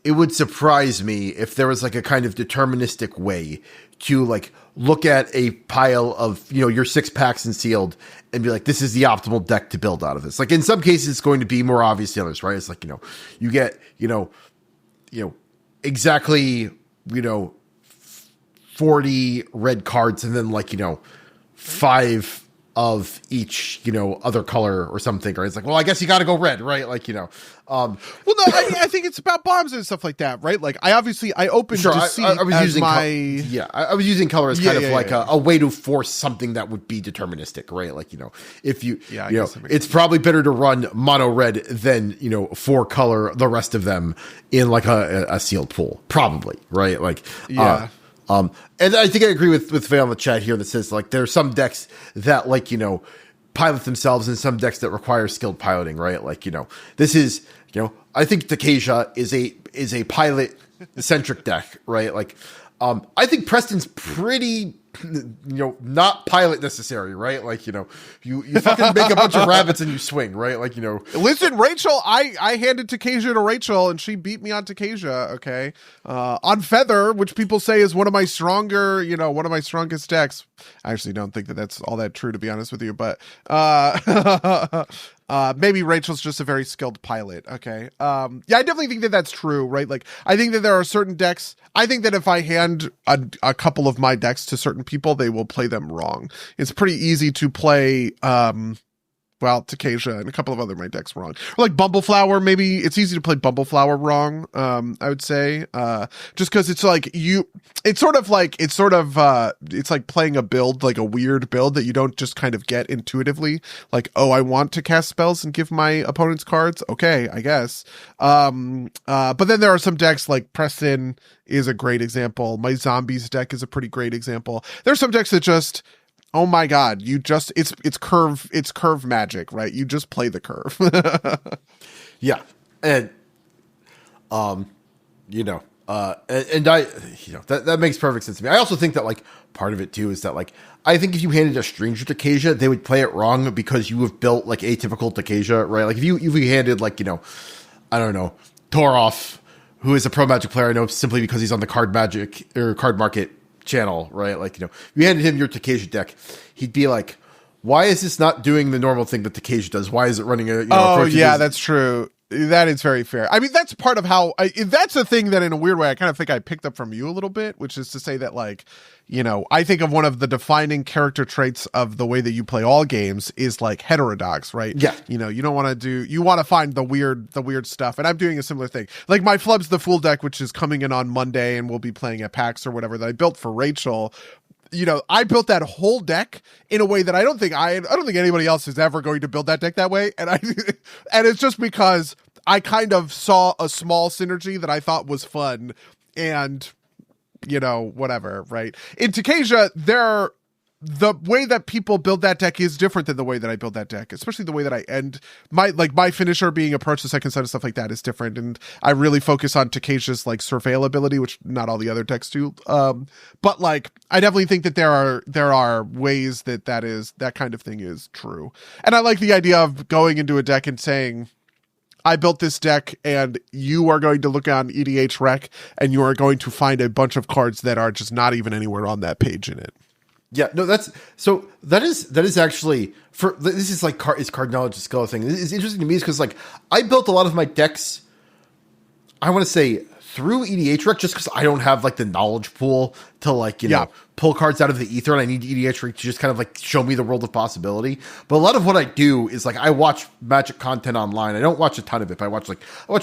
would surprise me if there was like a kind of deterministic way to like look at a pile of, your 6 packs in sealed and be like, this is the optimal deck to build out of this. Like in some cases it's going to be more obvious than others, right? It's like, you get, exactly, 40 red cards and then like, 5 of each, other color or something, right? It's like, well, I guess you got to go red, right? Like, well, no, I think it's about bombs and stuff like that, right? Like I opened deceit I was as using my... I was using color as kind of like a way to force something that would be deterministic, right? Like, if you, it's probably better to run mono red than, 4 color, the rest of them in like a sealed pool, probably, right? Like, and I think I agree with Faye on the chat here that says like there are some decks that like, pilot themselves, and some decks that require skilled piloting, right? Like, this is, I think Takesia is a pilot centric deck, right? Like, I think Preston's pretty, not pilot necessary, right? Like, you fucking make a bunch of rabbits and you swing, right? Like, Listen, Rachel, I handed Takesia to Rachel and she beat me on Takesia, okay? On Feather, which people say is one of my stronger, one of my strongest decks. I actually don't think that that's all that true, to be honest with you, but maybe Rachel's just a very skilled pilot, okay? Yeah, I definitely think that that's true, right? Like, I think that there are certain decks, I think that if I hand a couple of my decks to certain people, they will play them wrong. It's pretty easy to play, Takesia and a couple of other my decks wrong. Or like Bumbleflower, maybe it's easy to play Bumbleflower wrong. I would say, just because it's like it's like playing a build, like a weird build that you don't just kind of get intuitively. Like, oh, I want to cast spells and give my opponents cards. Okay, I guess. But then there are some decks like Preston is a great example. My Zombies deck is a pretty great example. There's some decks that just, oh my God, it's curve magic, right? You just play the curve. Yeah. And, that makes perfect sense to me. I also think that, like, part of it too is that, like, I think if you handed a stranger Takesia, they would play it wrong because you have built, like, atypical Takesia, right? Like, if you handed, like, I don't know, Toroff, who is a pro Magic player, I know simply because he's on the Card Market channel, right? Like, if you handed him your Takesia deck, he'd be like, why is this not doing the normal thing that Takesia does? Why is it running a, that's true. That is very fair. I mean, that's part of how that's the thing that in a weird way, I kind of think I picked up from you a little bit, which is to say that, like, I think of one of the defining character traits of the way that you play all games is like heterodox, right? Yeah. You don't want to you want to find the weird stuff. And I'm doing a similar thing. Like my Flubs the Fool deck, which is coming in on Monday and we'll be playing at PAX or whatever, that I built for Rachel. I built that whole deck in a way that I don't think anybody else is ever going to build that deck that way. And and it's just because I kind of saw a small synergy that I thought was fun and, whatever, right? In Takesia, the way that people build that deck is different than the way that I build that deck, especially the way that I end my finisher being approached the second set and stuff like that is different. And I really focus on Takesia's like surveil ability, which not all the other decks do. But like, I definitely think that there are ways that kind of thing is true. And I like the idea of going into a deck and saying, I built this deck and you are going to look on EDH Rec and you are going to find a bunch of cards that are just not even anywhere on that page in it. Yeah, no, that is actually this is like card knowledge and skill thing. It's interesting to me because, like, I built a lot of my decks, I want to say, through EDH Rec just because I don't have like the knowledge pool to like, pull cards out of the ether, and I need EDH Rec to just kind of like show me the world of possibility. But a lot of what I do is like I watch Magic content online. I don't watch a ton of it, but I watch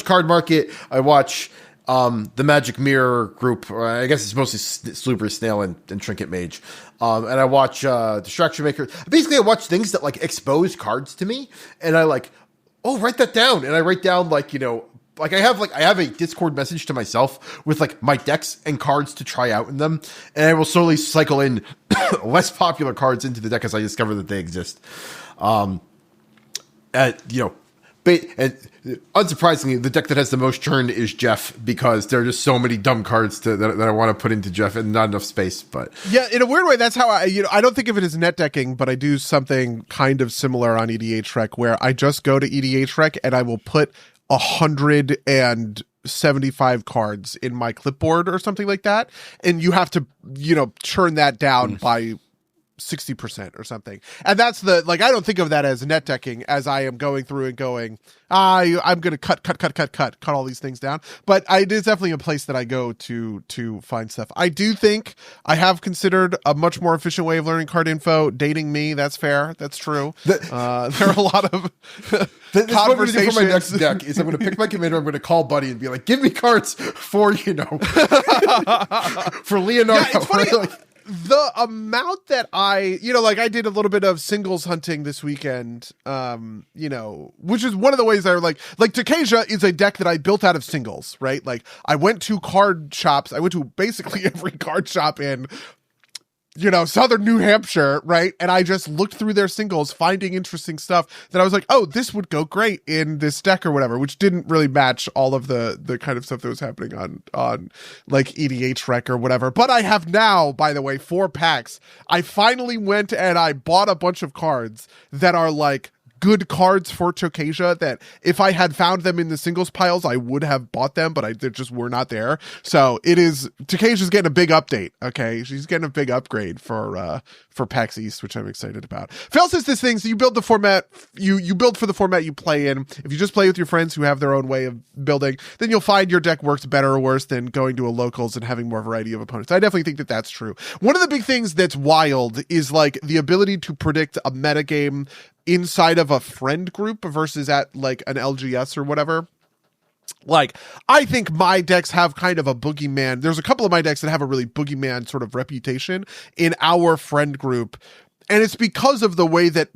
Card Market, I watch the Magic Mirror group, or I guess it's mostly Slooper, Snail, and Trinket Mage. And I watch Distraction Maker. Basically, I watch things that like expose cards to me, and I like, oh, write that down. And I write down like, I have a Discord message to myself with like my decks and cards to try out in them, and I will slowly cycle in less popular cards into the deck as I discover that they exist. And unsurprisingly, the deck that has the most churn is Jeff, because there are just so many dumb cards that I want to put into Jeff and not enough space. But yeah, in a weird way, that's how I don't think of it as net decking, but I do something kind of similar on EDH Rec where I just go to EDH Rec and I will put 175 cards in my clipboard or something like that, and you have to churn that down by 60% or something. And that's I don't think of that as net decking as I am going through and going, I'm going to cut all these things down. But it is definitely a place that I go to find stuff. I do think I have considered a much more efficient way of learning card info, dating me. That's fair. That's true. There are a lot of conversations. What I'm going to do for my next deck is I'm going to pick my commander, I'm going to call Buddy and be like, give me cards for, for Leonardo. Yeah, it's funny. The amount that I did a little bit of singles hunting this weekend, which is one of the ways I like Takesia is a deck that I built out of singles, right? Like I went to card shops. I went to basically every card shop in Southern New Hampshire, right? And I just looked through their singles, finding interesting stuff that I was like, oh, this would go great in this deck or whatever, which didn't really match all of the kind of stuff that was happening on like EDH Rec or whatever. But I have now, by the way, 4 packs. I finally went and I bought a bunch of cards that are like good cards for Tokasia that if I had found them in the singles piles, I would have bought them, but they just were not there. So Tokasia's getting a big update. Okay. She's getting a big upgrade for PAX East, which I'm excited about. Phil says this thing, so you build the format, you build for the format you play in. If you just play with your friends who have their own way of building, then you'll find your deck works better or worse than going to a locals and having more variety of opponents. I definitely think that that's true. One of the big things that's wild is like the ability to predict a metagame inside of a friend group versus at like an LGS or whatever. Like, I think my decks have kind of a boogeyman. There's a couple of my decks that have a really boogeyman sort of reputation in our friend group. And it's because of the way that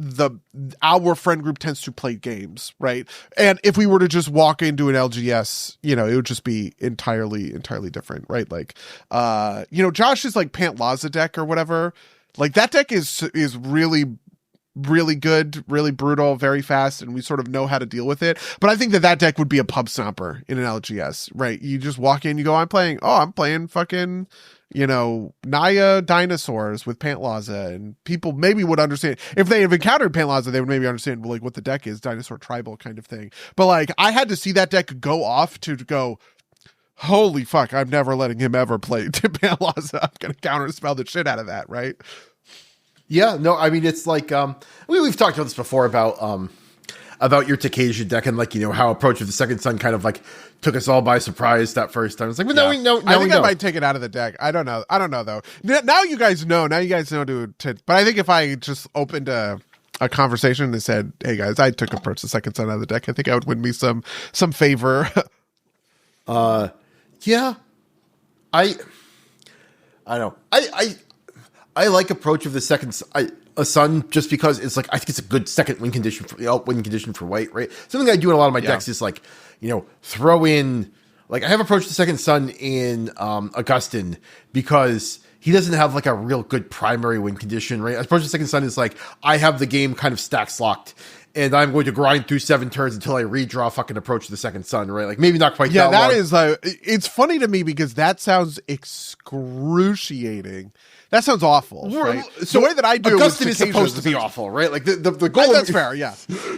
our friend group tends to play games, right? And if we were to just walk into an LGS, it would just be entirely different, right? Like, Josh's like Pantlaza deck or whatever. Like that deck is really good, really brutal, very fast, and we sort of know how to deal with it. But I think that deck would be a pub stomper in an LGS, right? You just walk in, you go, I'm playing fucking, Naya dinosaurs with Pantlaza, and people maybe would understand. If they have encountered Pantlaza, they would maybe understand like what the deck is, dinosaur tribal kind of thing. But like, I had to see that deck go off to go, holy fuck, I'm never letting him ever play Pantlaza. I'm going to counterspell the shit out of that, right? Yeah, no, I mean, it's like, we've talked about this before about your Tokasia deck and like, how Approach of the Second Sun kind of like took us all by surprise that first time. It's like, well, no, I think I might take it out of the deck. I don't know though. Now you guys know but I think if I just opened a conversation and said, hey guys, I took Approach the Second Sun out of the deck, I think I would win me some favor. Yeah, I know. I like Approach of the Second Sun just because it's like, I think it's a good second win condition for white, right? Something I do in a lot of my decks is like, throw in, like I have Approach the Second Sun in Augustin because he doesn't have like a real good primary win condition, right? Approach the Second Sun is like, I have the game kind of stacks locked and I'm going to grind through 7 turns until I redraw fucking Approach the Second Sun, right? Like maybe not quite that long. Yeah, that is it's funny to me because that sounds excruciating. That sounds awful, right? So the way that I do Augustin is supposed to be awful, right? Like the goal. That's fair, yeah.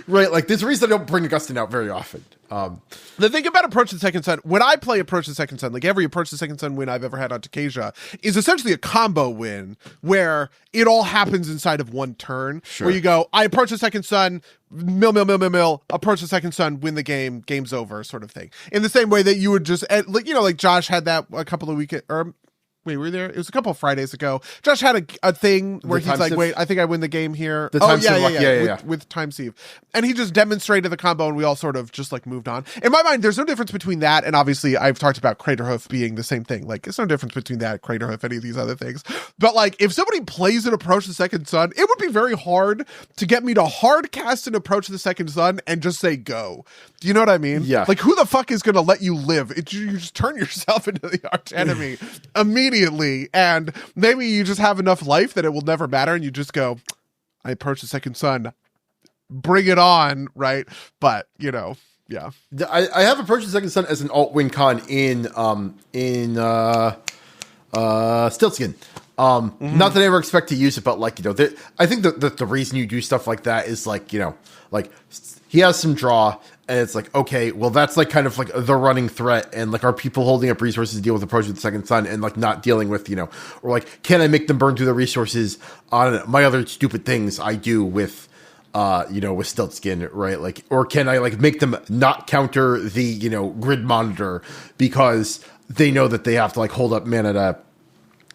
Right, like there's a reason I don't bring Augustin out very often. The thing about Approach the Second Sun, when I play Approach the Second Sun, like every Approach the Second Sun win I've ever had on Tokasia is essentially a combo win where it all happens inside of one turn. Sure. Where you go, I Approach the Second Sun, mill, Approach the Second Sun, win the game, game's over, sort of thing. In the same way that you would just, like Josh had that a couple of weekends, or wait, were you there? It was a couple of Fridays ago. Josh had a thing where he's like, wait, I think I win the game here. With Time Sieve. And he just demonstrated the combo and we all sort of just like moved on. In my mind, there's no difference between that and obviously I've talked about Craterhoof being the same thing. Like, there's no difference between that, Craterhoof, any of these other things. But like, if somebody plays an Approach the Second Sun, it would be very hard to get me to hard cast an Approach the Second Sun and just say go. Do you know what I mean? Yeah. Like, who the fuck is going to let you live? You just turn yourself into the arch enemy immediately, and maybe you just have enough life that it will never matter, and you just go, I Approach the Second Sun, bring it on, right? But, yeah. I have Approach the Second Sun as an alt-win con in Stiltskin. Not that I ever expect to use it, but like, I think the reason you do stuff like that is like, like he has some draw and it's like, okay, well that's like kind of like the running threat and like are people holding up resources to deal with Approach of the Second Sun and like not dealing with, or like, can I make them burn through the resources on my other stupid things I do with, with Stiltskin, right? Like, or can I like make them not counter the, grid monitor because they know that they have to like hold up mana to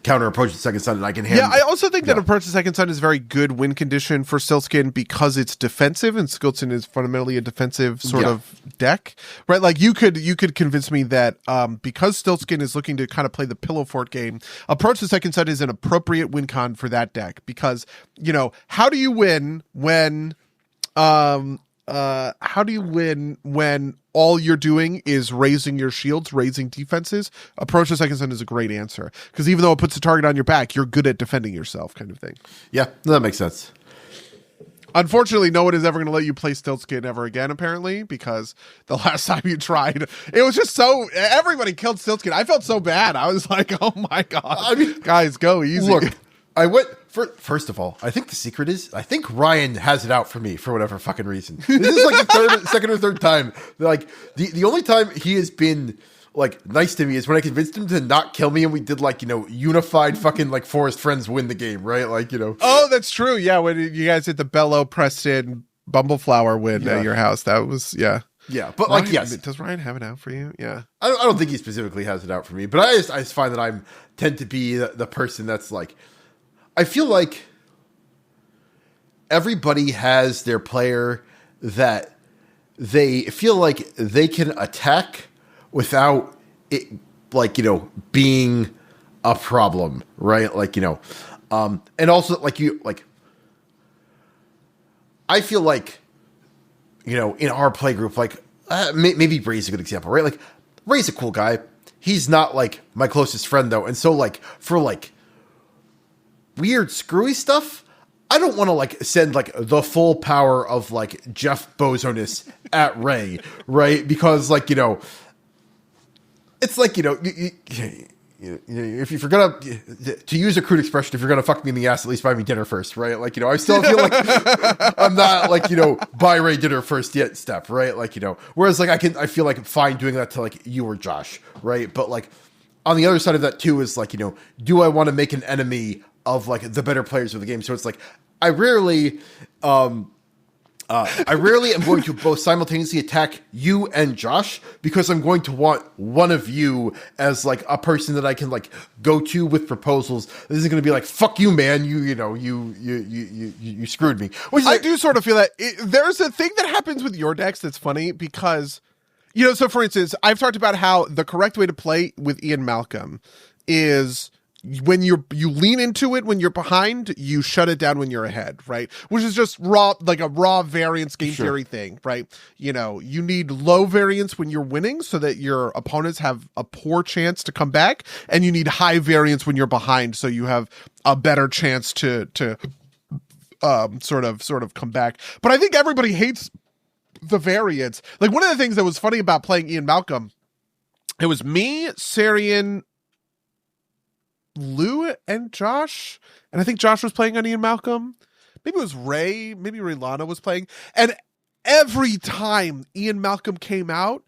counter Approach the Second Sun and I can handle. Yeah, I also think that Approach the Second Sun is very good win condition for Stiltskin because it's defensive and Stiltskin is fundamentally a defensive sort of deck, right? Like you could convince me that because Stiltskin is looking to kind of play the pillow fort game, Approach the Second Sun is an appropriate win con for that deck because, how do you win when how do you win when all you're doing is raising your shields, raising defenses? Approach the second son is a great answer, because even though it puts a target on your back, you're good at defending yourself, kind of thing. Yeah, that makes sense. Unfortunately, no one is ever going to let you play Stiltskin ever again, apparently, because the last time you tried, it was just so... Everybody killed Stiltskin. I felt so bad. I was like, oh my God. I mean, guys, go easy. Look, I went... First of all, I think the secret is, I think Ryan has it out for me for whatever fucking reason. This is like the second or third time. Like, the only time he has been... like nice to me is when I convinced him to not kill me and we did like, unified fucking like Forest Friends win the game, right? Like, Oh, that's true. Yeah, when you guys did the Bello Preston Bumbleflower win at your house, that was Yeah, but Ryan, like, yes. Does Ryan have it out for you? Yeah. I don't think he specifically has it out for me, but I just find that I tend to be the person that's like, I feel like everybody has their player that they feel like they can attack without it, like, being a problem, right? Like, and also like I feel like, in our play group, like maybe Ray's a good example, right? Like Ray's a cool guy. He's not like my closest friend though. And so like for like weird screwy stuff, I don't want to like send like the full power of like Jeff Bozonis at Ray, right? Because like, it's like, if you're gonna, to use a crude expression, if you're gonna fuck me in the ass, at least buy me dinner first, right? Like, I still feel like I'm not like, buy Ray dinner first yet step, right? Like, whereas like I feel like fine doing that to like you or Josh, right? But like on the other side of that too is like, do I want to make an enemy of like the better players of the game? So it's like, I rarely am going to both simultaneously attack you and Josh, because I'm going to want one of you as like a person that I can like go to with proposals. This isn't going to be like, fuck you, man. You screwed me. Which I do sort of feel that there's a thing that happens with your decks that's funny because, so for instance, I've talked about how the correct way to play with Ian Malcolm is when you lean into it when you're behind, you shut it down when you're ahead, right? Which is just raw variance game theory thing, right? You need low variance when you're winning so that your opponents have a poor chance to come back, and you need high variance when you're behind so you have a better chance to sort of come back. But I think everybody hates the variance. Like one of the things that was funny about playing Ian Malcolm, it was me, Sarian, Lou, and Josh, and I think Josh was playing on Ian Malcolm. Maybe it was Ray, maybe Ray Lana was playing, and every time Ian Malcolm came out,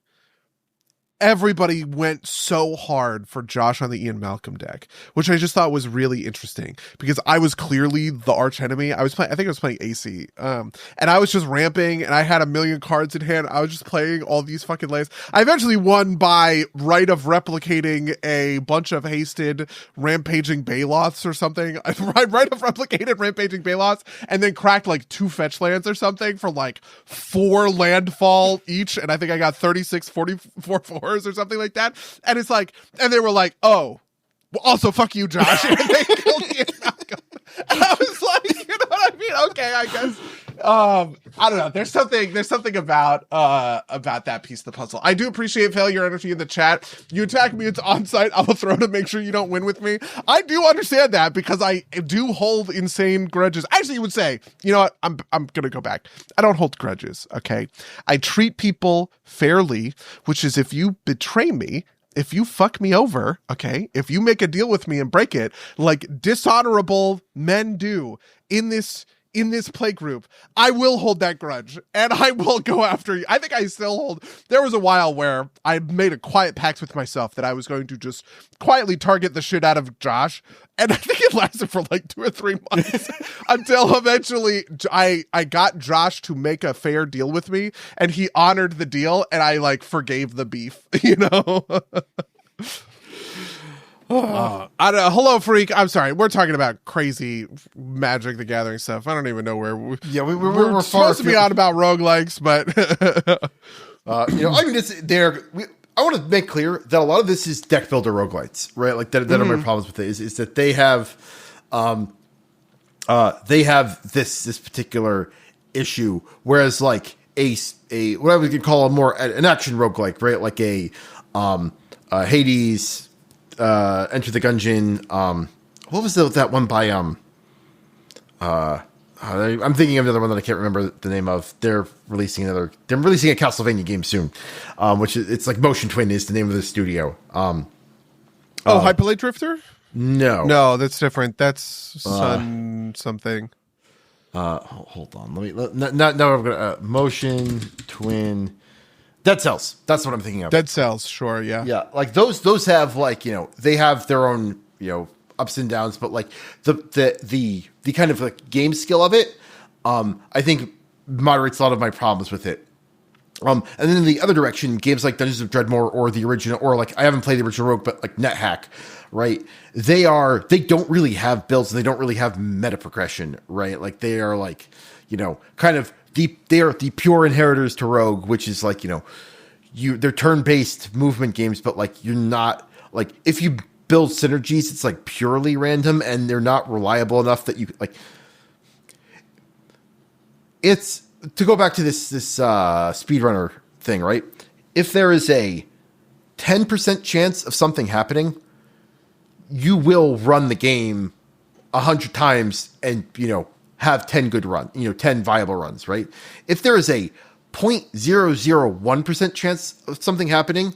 everybody went so hard for Josh on the Ian Malcolm deck, which I just thought was really interesting because I was clearly the arch enemy. I think I was playing AC, and I was just ramping, and I had a million cards in hand. I was just playing all these fucking lays. I eventually won by right of replicating a bunch of hasted rampaging Baloths or something. Right of replicated rampaging Baloths, and then cracked like 2 fetch lands or something for like 4 landfall each, and I think I got 36 44 or something like that. And it's like, and they were like, oh, well, also fuck you, Josh. And they killed Ian Malcolm. And I was like, you know what I mean? Okay, I guess. I don't know. There's something about that piece of the puzzle. I do appreciate failure energy in the chat. You attack me, it's on site. I will throw to make sure you don't win with me. I do understand that because I do hold insane grudges. Actually, you would say, you know what? I'm gonna go back. I don't hold grudges. Okay, I treat people fairly, which is if you betray me, if you fuck me over, okay, if you make a deal with me and break it, like dishonorable men do in this play group, I will hold that grudge and I will go after you. I think I still hold. There was a while where I made a quiet pact with myself that I was going to just quietly target the shit out of Josh. And I think it lasted for like 2 or 3 months until eventually I got Josh to make a fair deal with me, and he honored the deal, and I like forgave the beef, you know? I don't know. Hello, freak. I'm sorry. We're talking about crazy Magic the Gathering stuff. I don't even know where we're supposed to be on about roguelikes, but I mean, I want to make clear that a lot of this is deck builder roguelites, right? Like that are my problems with it is that they have this particular issue, whereas like a what I would call an action roguelike, right? Like a Hades, Enter the Gungeon. What was that one by I'm thinking of another one that I can't remember the name of. They're releasing a Castlevania game soon, which it's like Motion Twin is the name of the studio. Hyperlight Drifter? No, that's different. That's Sun something. Hold on. Now I'm gonna Motion Twin. Dead Cells. That's what I'm thinking of. Dead Cells, sure, yeah. Yeah, like those have like, they have their own, ups and downs, but like the kind of like game skill of it, I think moderates a lot of my problems with it. And then in the other direction, games like Dungeons of Dreadmore or the original, or like I haven't played the original Rogue, but like NetHack, right? They don't really have builds and they don't really have meta progression, right? Like they are like, kind of they are the pure inheritors to Rogue, which is like, they're turn-based movement games, but like you're not like, if you build synergies, it's like purely random and they're not reliable enough that you like. It's to go back to this speedrunner thing, right? If there is a 10% chance of something happening, you will run the game 100 times and, have 10 good runs, 10 viable runs, right? If there is a 0.001% chance of something happening,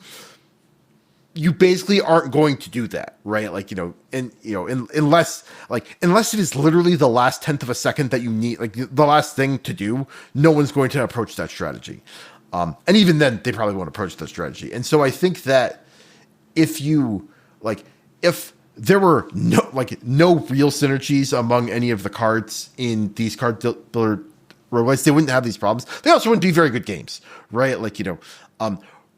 you basically aren't going to do that, right? Like, unless it is literally the last 10th of a second that you need, like the last thing to do, no one's going to approach that strategy. And even then they probably won't approach that strategy. And so I think that if there were no real synergies among any of the cards in these card builder roguelites, they wouldn't have these problems. They also wouldn't be very good games, right? Like,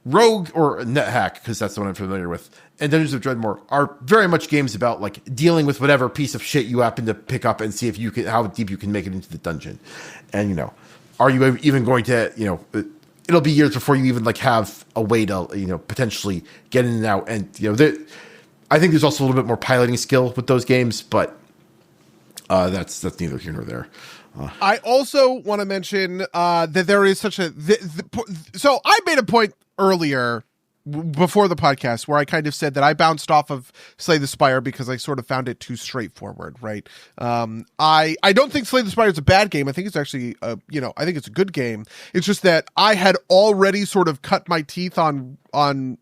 Rogue or NetHack, because that's the one I'm familiar with, and Dungeons of Dreadmore are very much games about like dealing with whatever piece of shit you happen to pick up and see if how deep you can make it into the dungeon. And, are you even going to, it'll be years before you even like have a way to, potentially get in and out. And, I think there's also a little bit more piloting skill with those games, but that's neither here nor there. I also want to mention that there is such a... So I made a point earlier before the podcast where I kind of said that I bounced off of Slay the Spire because I sort of found it too straightforward, right? I don't think Slay the Spire is a bad game. I think it's actually, I think it's a good game. It's just that I had already sort of cut my teeth on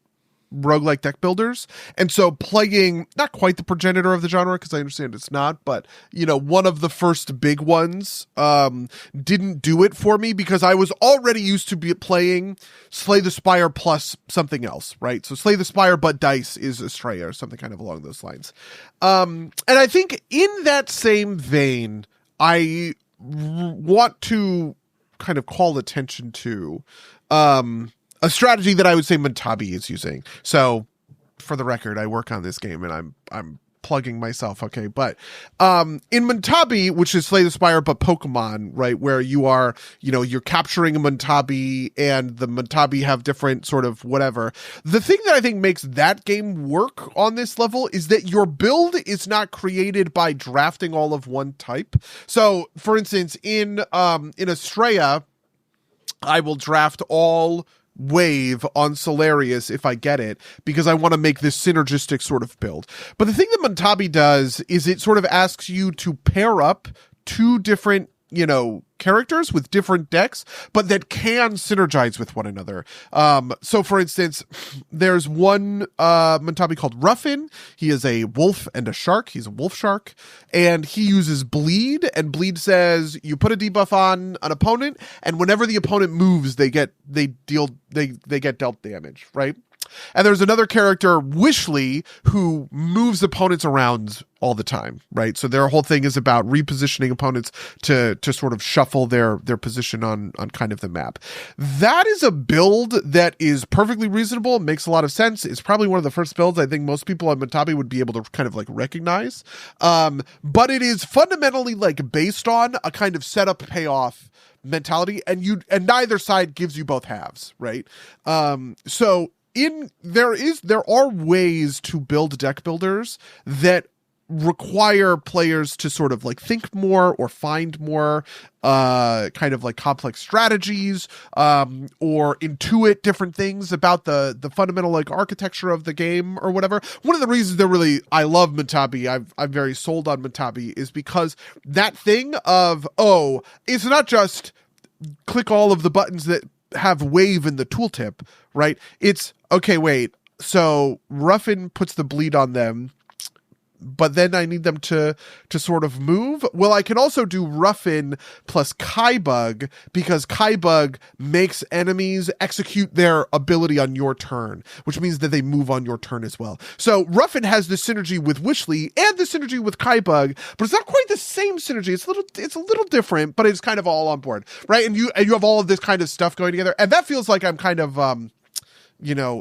roguelike deck builders, and so playing not quite the progenitor of the genre, because I understand it's not, but one of the first big ones didn't do it for me because I was already used to be playing Slay the Spire plus something else, right? So Slay the Spire but dice is Astrea or something kind of along those lines. And I think in that same vein, I want to kind of call attention to a strategy that I would say Montabi is using. So, for the record, I work on this game and I'm plugging myself, okay? But in Montabi, which is Slay the Spire but Pokemon, right, where you are, you're capturing a Montabi and the Montabi have different sort of whatever. The thing that I think makes that game work on this level is that your build is not created by drafting all of one type. So, for instance, in Astrea, I will draft all wave on Solarius if I get it, because I want to make this synergistic sort of build. But the thing that Montabi does is it sort of asks you to pair up two different, characters with different decks, but that can synergize with one another. So for instance, there's one Montabi called Ruffin. He is a wolf and a shark. He's a wolf shark, and he uses bleed, and bleed says you put a debuff on an opponent, and whenever the opponent moves, they get dealt damage, right? And there's another character, Wishley, who moves opponents around all the time, right? So their whole thing is about repositioning opponents to sort of shuffle their position on kind of the map. That is a build that is perfectly reasonable, makes a lot of sense. It's probably one of the first builds I think most people on Montabi would be able to kind of like recognize. But it is fundamentally like based on a kind of setup payoff mentality, and neither side gives you both halves, right? So there are ways to build deck builders that require players to sort of like think more or find more kind of like complex strategies or intuit different things about the fundamental like architecture of the game or whatever. One of the reasons I love Matabi, I'm very sold on Matabi, is because that thing of, it's not just click all of the buttons that have wave in the tooltip, right? It's okay, wait, so Ruffin puts the bleed on them, but then I need them to sort of move. Well, I can also do Ruffin plus Kaibug, because Kaibug makes enemies execute their ability on your turn, which means that they move on your turn as well. So Ruffin has the synergy with Wishly and the synergy with Kaibug, but it's not quite the same synergy. It's a little different, but it's kind of all on board, right? And you have all of this kind of stuff going together, and that feels like I'm kind of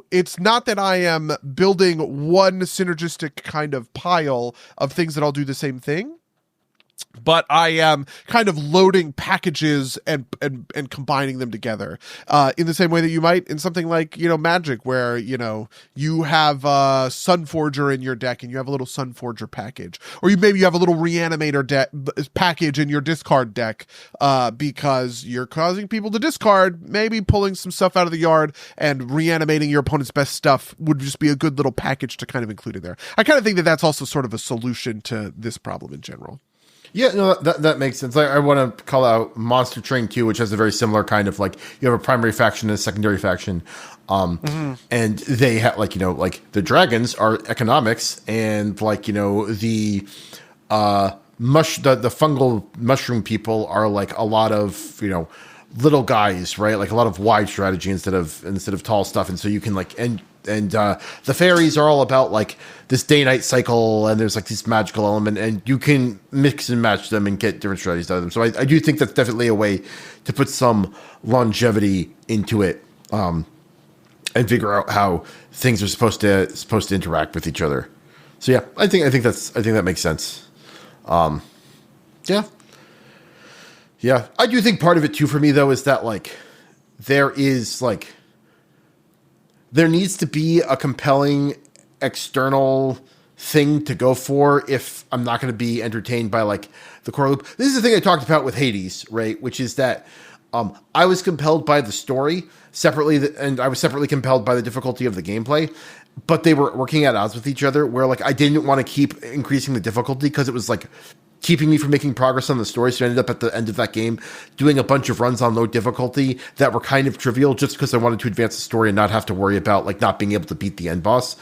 it's not that I am building one synergistic kind of pile of things that all do the same thing, but I am kind of loading packages and combining them together in the same way that you might in something like, Magic, where, you have Sunforger in your deck and you have a little Sunforger package, or maybe you have a little Reanimator package in your discard deck because you're causing people to discard, maybe pulling some stuff out of the yard and reanimating your opponent's best stuff would just be a good little package to kind of include in there. I kind of think that that's also sort of a solution to this problem in general. Yeah, no, that makes sense. I want to call out Monster Train 2, which has a very similar kind of like, you have a primary faction and a secondary faction. And they have like the dragons are economics, and like, the fungal mushroom people are like a lot of, little guys, right? Like a lot of wide strategy instead of tall stuff. And so you can like, and the fairies are all about like this day-night cycle, and there's like this magical element, and you can mix and match them and get different strategies out of them. So I do think that's definitely a way to put some longevity into it, and figure out how things are supposed to interact with each other. So yeah, I think that makes sense. Yeah. I do think part of it too for me though is that like there needs to be a compelling external thing to go for if I'm not going to be entertained by like the core loop. This is the thing I talked about with Hades, right? Which is that I was compelled by the story separately, and I was separately compelled by the difficulty of the gameplay, but they were working at odds with each other, where like I didn't want to keep increasing the difficulty because it was like keeping me from making progress on the story. So I ended up at the end of that game doing a bunch of runs on low difficulty that were kind of trivial just because I wanted to advance the story and not have to worry about like not being able to beat the end boss.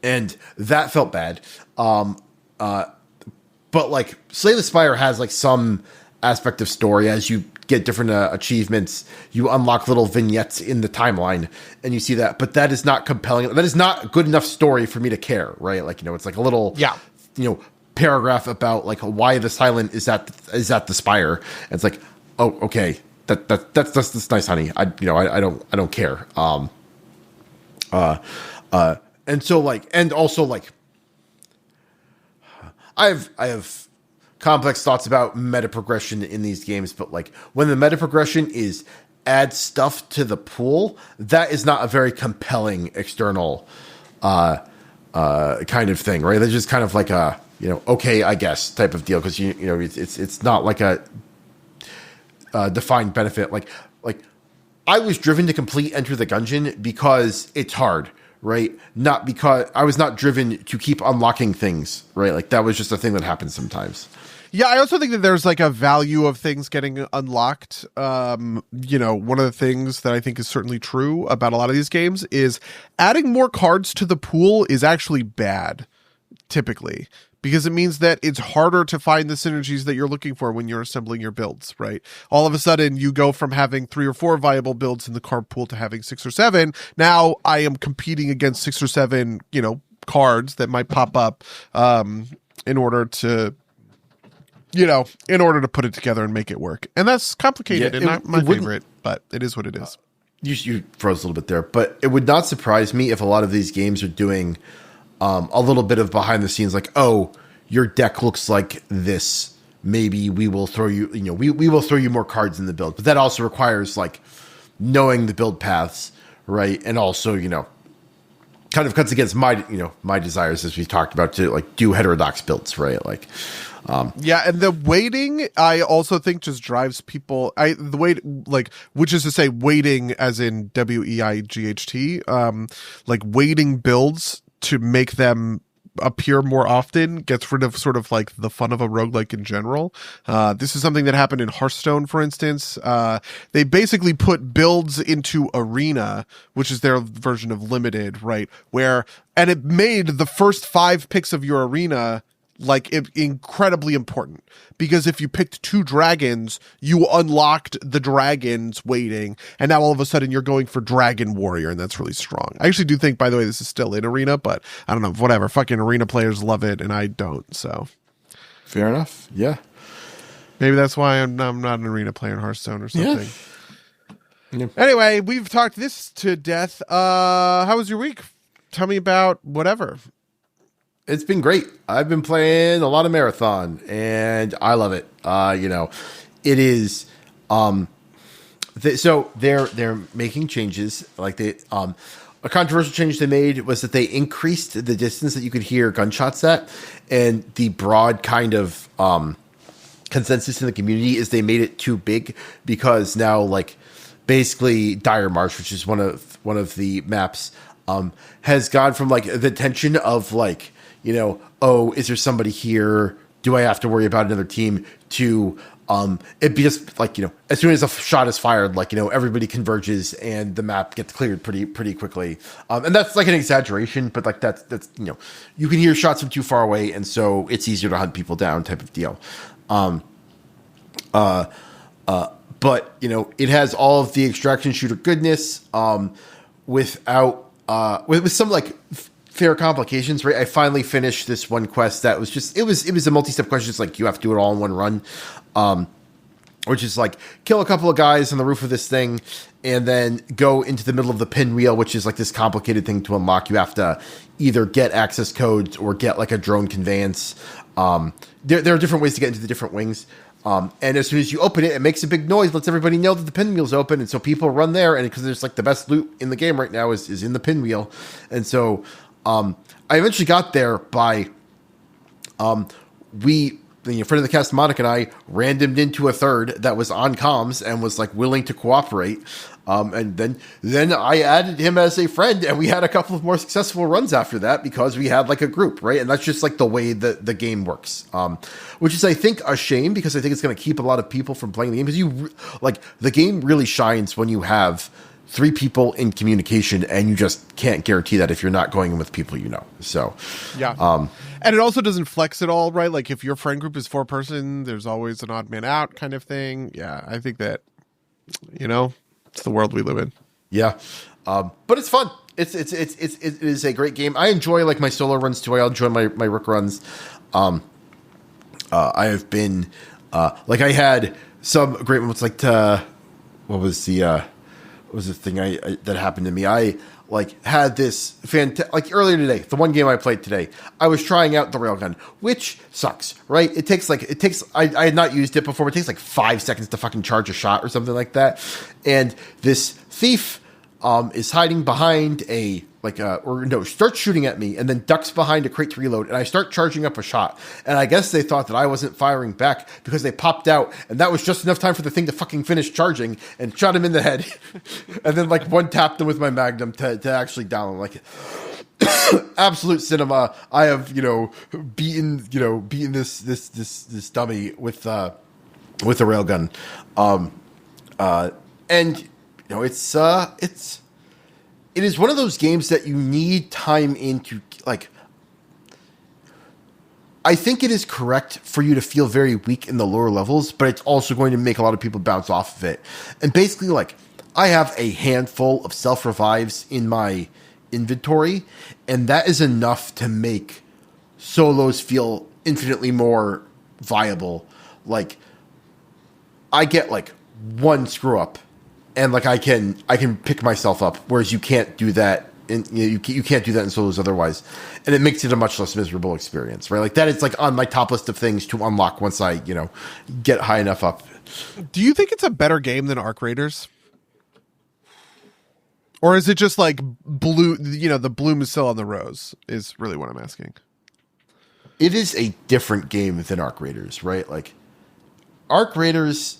And that felt bad. But like Slay the Spire has like some aspect of story. As you get different achievements, you unlock little vignettes in the timeline and you see that, but that is not compelling. That is not good enough story for me to care, right? Like, it's like a little, paragraph about like why the silent is at the spire. And it's like, oh, okay, that's nice, honey. I don't care. And so like, and also like, I have complex thoughts about meta progression in these games, but like when the meta progression is add stuff to the pool, that is not a very compelling external kind of thing, right? That's just kind of like a okay, I guess type of deal, because it's not like a defined benefit. Like I was driven to complete Enter the Gungeon because it's hard, right? Not because I was not driven to keep unlocking things, right? Like that was just a thing that happens sometimes. Yeah, I also think that there's like a value of things getting unlocked. One of the things that I think is certainly true about a lot of these games is adding more cards to the pool is actually bad, typically, because it means that it's harder to find the synergies that you're looking for when you're assembling your builds, right? All of a sudden, you go from having 3 or 4 viable builds in the card pool to having 6 or 7. Now I am competing against 6 or 7, cards that might pop up in order to put it together and make it work. And that's complicated and not my favorite, but it is what it is. You froze a little bit there, but it would not surprise me if a lot of these games are doing a little bit of behind the scenes, like, oh, your deck looks like this. Maybe we will throw you, we will throw you more cards in the build. But that also requires like knowing the build paths, right? And also, kind of cuts against my desires, as we've talked about, to like do heterodox builds, right? Like, yeah, and the waiting, I also think, just drives people. The wait, like, which is to say, waiting as in WEIGHT, like waiting builds to make them appear more often gets rid of sort of like the fun of a roguelike in general. This is something that happened in Hearthstone, for instance. They basically put builds into Arena, which is their version of Limited, right? And it made the first 5 picks of your Arena like incredibly important, because if you picked 2 dragons, you unlocked the dragons waiting, and now all of a sudden you're going for Dragon Warrior, and that's really strong. I actually do think, by the way, this is still in Arena, but I don't know, whatever. Fucking Arena players love it, and I don't. So fair enough. Yeah, maybe that's why I'm not an Arena player in Hearthstone or something. Yeah. Anyway, we've talked this to death. How was your week? Tell me about whatever. It's been great. I've been playing a lot of Marathon, and I love it. It is. So they're making changes. Like a controversial change they made was that they increased the distance that you could hear gunshots at, and the broad kind of consensus in the community is they made it too big, because now, like, basically Dire Marsh, which is one of the maps, has gone from like the tension of like, oh, is there somebody here? Do I have to worry about another team? To it'd be just like, as soon as a shot is fired, like, everybody converges and the map gets cleared pretty quickly. And that's like an exaggeration, but like that's you can hear shots from too far away, and so it's easier to hunt people down, type of deal. But it has all of the extraction shooter goodness, without with some like fair complications, right? I finally finished this one quest that was just, it was a multi-step question. It's like, you have to do it all in one run, which is like, kill a couple of guys on the roof of this thing and then go into the middle of the pinwheel, which is like this complicated thing to unlock. You have to either get access codes or get like a drone conveyance. There are different ways to get into the different wings. And as soon as you open it, it makes a big noise, lets everybody know that the pinwheel's open. And so people run there, and because there's like the best loot in the game right now is in the pinwheel. And so, I eventually got there by, friend of the cast, Monica, and I randomed into a third that was on comms and was like willing to cooperate. And then I added him as a friend, and we had a couple of more successful runs after that because we had like a group, right? And that's just like the way that the game works. Which is, I think, a shame, because I think it's going to keep a lot of people from playing the game, because the game really shines when you have 3 people in communication, and you just can't guarantee that if you're not going in with people So, yeah. And it also doesn't flex at all, right? Like, if your friend group is 4-person, there's always an odd man out kind of thing. Yeah, I think that, it's the world we live in. Yeah. But it's fun. It is a great game. I enjoy like my solo runs too. I enjoy my Rook runs. I have been, I had some great moments, like, what was the thing that happened to me? I had this fantastic, earlier today, the one game I played today, I was trying out the railgun, which sucks, right? I had not used it before, but it takes like 5 seconds to fucking charge a shot or something like that. And this thief, is hiding behind starts shooting at me and then ducks behind a crate to reload, and I start charging up a shot. And I guess they thought that I wasn't firing back because they popped out, and that was just enough time for the thing to fucking finish charging, and shot him in the head. And then one tapped him with my magnum to actually down him. Absolute cinema. I have, beaten this dummy with a railgun. And it is one of those games that you need time into, I think it is correct for you to feel very weak in the lower levels, but it's also going to make a lot of people bounce off of it. And basically, I have a handful of self-revives in my inventory, and that is enough to make solos feel infinitely more viable. I get one screw up, and I can pick myself up, whereas you can't do that. You can't do that in solos otherwise, and it makes it a much less miserable experience, right? That is on my top list of things to unlock once I get high enough up. Do you think it's a better game than Arc Raiders? Or is it just like blue, the bloom is still on the rose is really what I'm asking. It is a different game than Arc Raiders, right? Like, Arc Raiders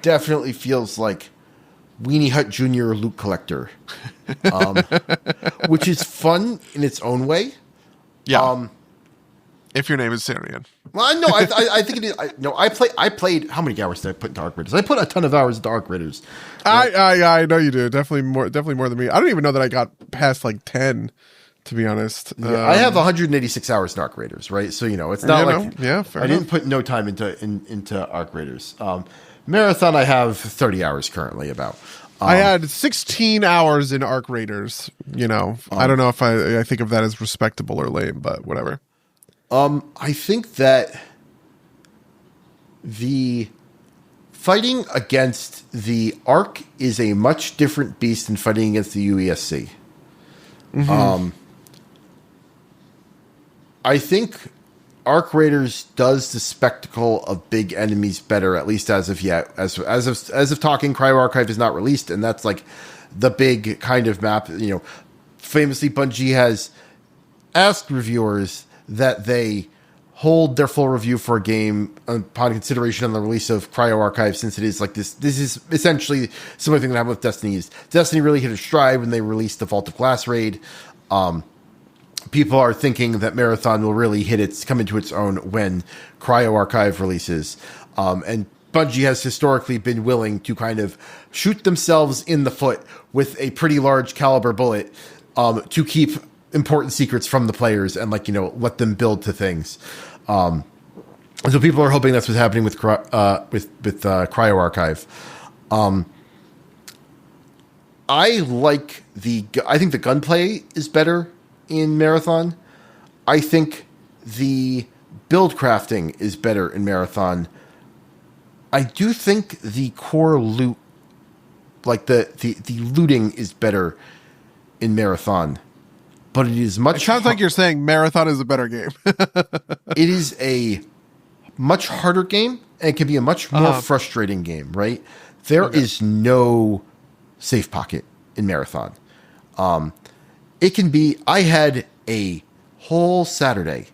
definitely feels like Weenie Hut Jr. Loot Collector, which is fun in its own way. Yeah. If your name is Syrian. Well, no, I think it is. I played. How many hours did I put into Arc Raiders? I put a ton of hours into Arc Raiders. I know you do. Definitely more than me. I don't even know that I got past like 10, to be honest. Yeah, I have 186 hours in Arc Raiders, right? So it's not fair I enough. didn't put no time into Arc Raiders. Marathon, I have 30 hours currently. About. I had 16 hours in Arc Raiders. I don't know if I think of that as respectable or lame, but whatever. I think that the fighting against the Arc is a much different beast than fighting against the UESC. Mm-hmm. I think Arc Raiders does the spectacle of big enemies better, at least as of yet. As of talking, Cryo Archive is not released, and that's like the big kind of map. Famously, Bungie has asked reviewers that they hold their full review for a game upon consideration on the release of Cryo Archive, since it is like this. This is essentially similar thing that happened with Destiny. Destiny really hit a stride when they released the Vault of Glass raid. People are thinking that Marathon will really come into its own when Cryo Archive releases. And Bungie has historically been willing to kind of shoot themselves in the foot with a pretty large caliber bullet to keep important secrets from the players and let them build to things. So people are hoping that's what's happening with Cryo Archive. I think the gunplay is better in Marathon. I think the build crafting is better in Marathon. I do think the core loot, like the looting, is better in Marathon. But it is much. It sounds like you're saying Marathon is a better game. It is a much harder game, and it can be a much more frustrating game, right? There is no safe pocket in Marathon. It can be. I had a whole Saturday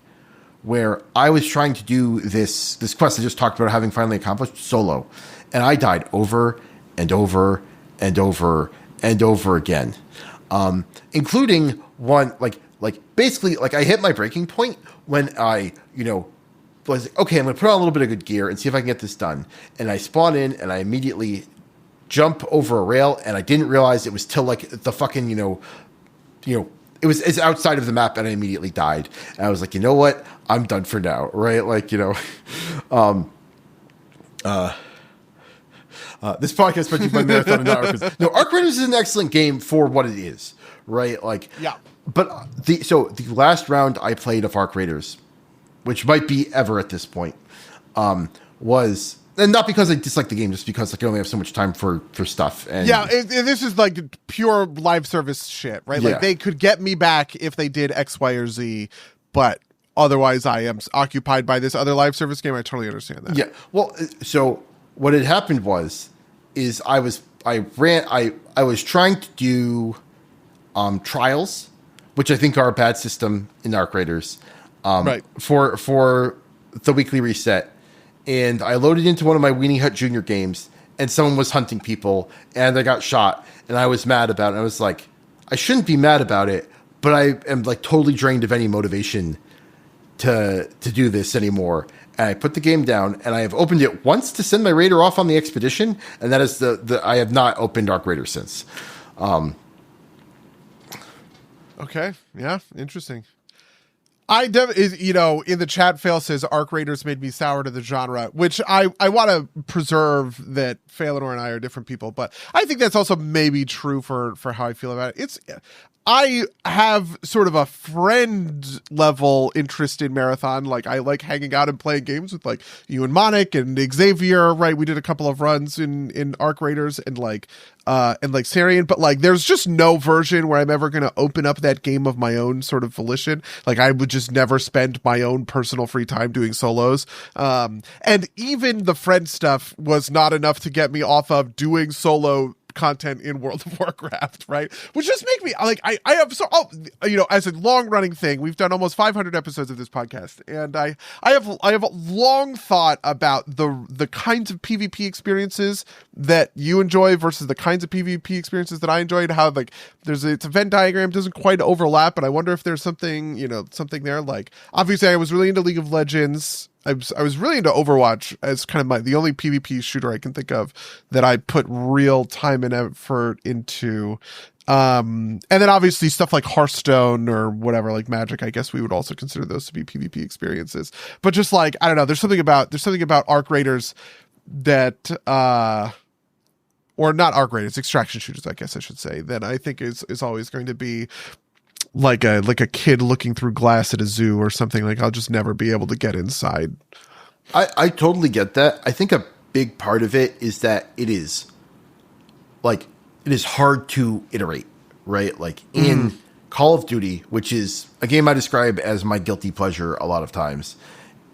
where I was trying to do this quest I just talked about having finally accomplished solo, and I died over and over and over and over again, including one basically I hit my breaking point when I was like, okay, I'm gonna put on a little bit of good gear and see if I can get this done, and I spawn in and I immediately jump over a rail, and I didn't realize it was till the fucking it's outside of the map, and I immediately died. And I was like, you know what? I'm done for now, right? This podcast is brought to you by Marathon and not Arc Raiders. No, Arc Raiders is an excellent game for what it is, right? Yeah. But the last round I played of Arc Raiders, which might be ever at this point, was. And not because I dislike the game, just because I only have so much time for stuff. And this is pure live service shit, right? Yeah. They could get me back if they did X, Y, or Z, but otherwise I am occupied by this other live service game. I totally understand that. Yeah. Well, so what had happened is I was trying to do trials, which I think are a bad system in Arc Raiders, right, for the weekly reset. And I loaded into one of my Weenie Hut Jr. games, and someone was hunting people, and they got shot, and I was mad about it. I was like, I shouldn't be mad about it, but I am totally drained of any motivation to do this anymore. And I put the game down, and I have opened it once to send my raider off on the expedition, and that is I have not opened Arc Raider since. Okay, yeah, interesting. In the chat, Fail says Arc Raiders made me sour to the genre, which I want to preserve that Phalanor and I are different people, but I think that's also maybe true for how I feel about it. I have sort of a friend level interest in Marathon. I like hanging out and playing games with you and Monic and Xavier, right? We did a couple of runs in Arc Raiders and Sarian, but there's just no version where I'm ever going to open up that game of my own sort of volition. I would just never spend my own personal free time doing solos. And even the friend stuff was not enough to get me off of doing solo content in World of Warcraft, right? Which just make me like I have as a long running thing, we've done almost 500 episodes of this podcast, and I have long thought about the kinds of PvP experiences that you enjoy versus the kinds of PvP experiences that I enjoyed. How like it's a Venn diagram doesn't quite overlap, but I wonder if there's something there. Like obviously, I was really into League of Legends. I was really into Overwatch as kind of the only PvP shooter I can think of that I put real time and effort into. And then obviously stuff like Hearthstone or whatever, like Magic, I guess we would also consider those to be PvP experiences. But just like, I don't know, there's something about Arc Raiders that, or not Arc Raiders, extraction shooters, I guess I should say, that I think is always going to be like a kid looking through glass at a zoo or something. Like I'll just never be able to get inside. I totally get that. I think a big part of it is that it is hard to iterate, right? Like in Call of Duty, which is a game I describe as my guilty pleasure a lot of times,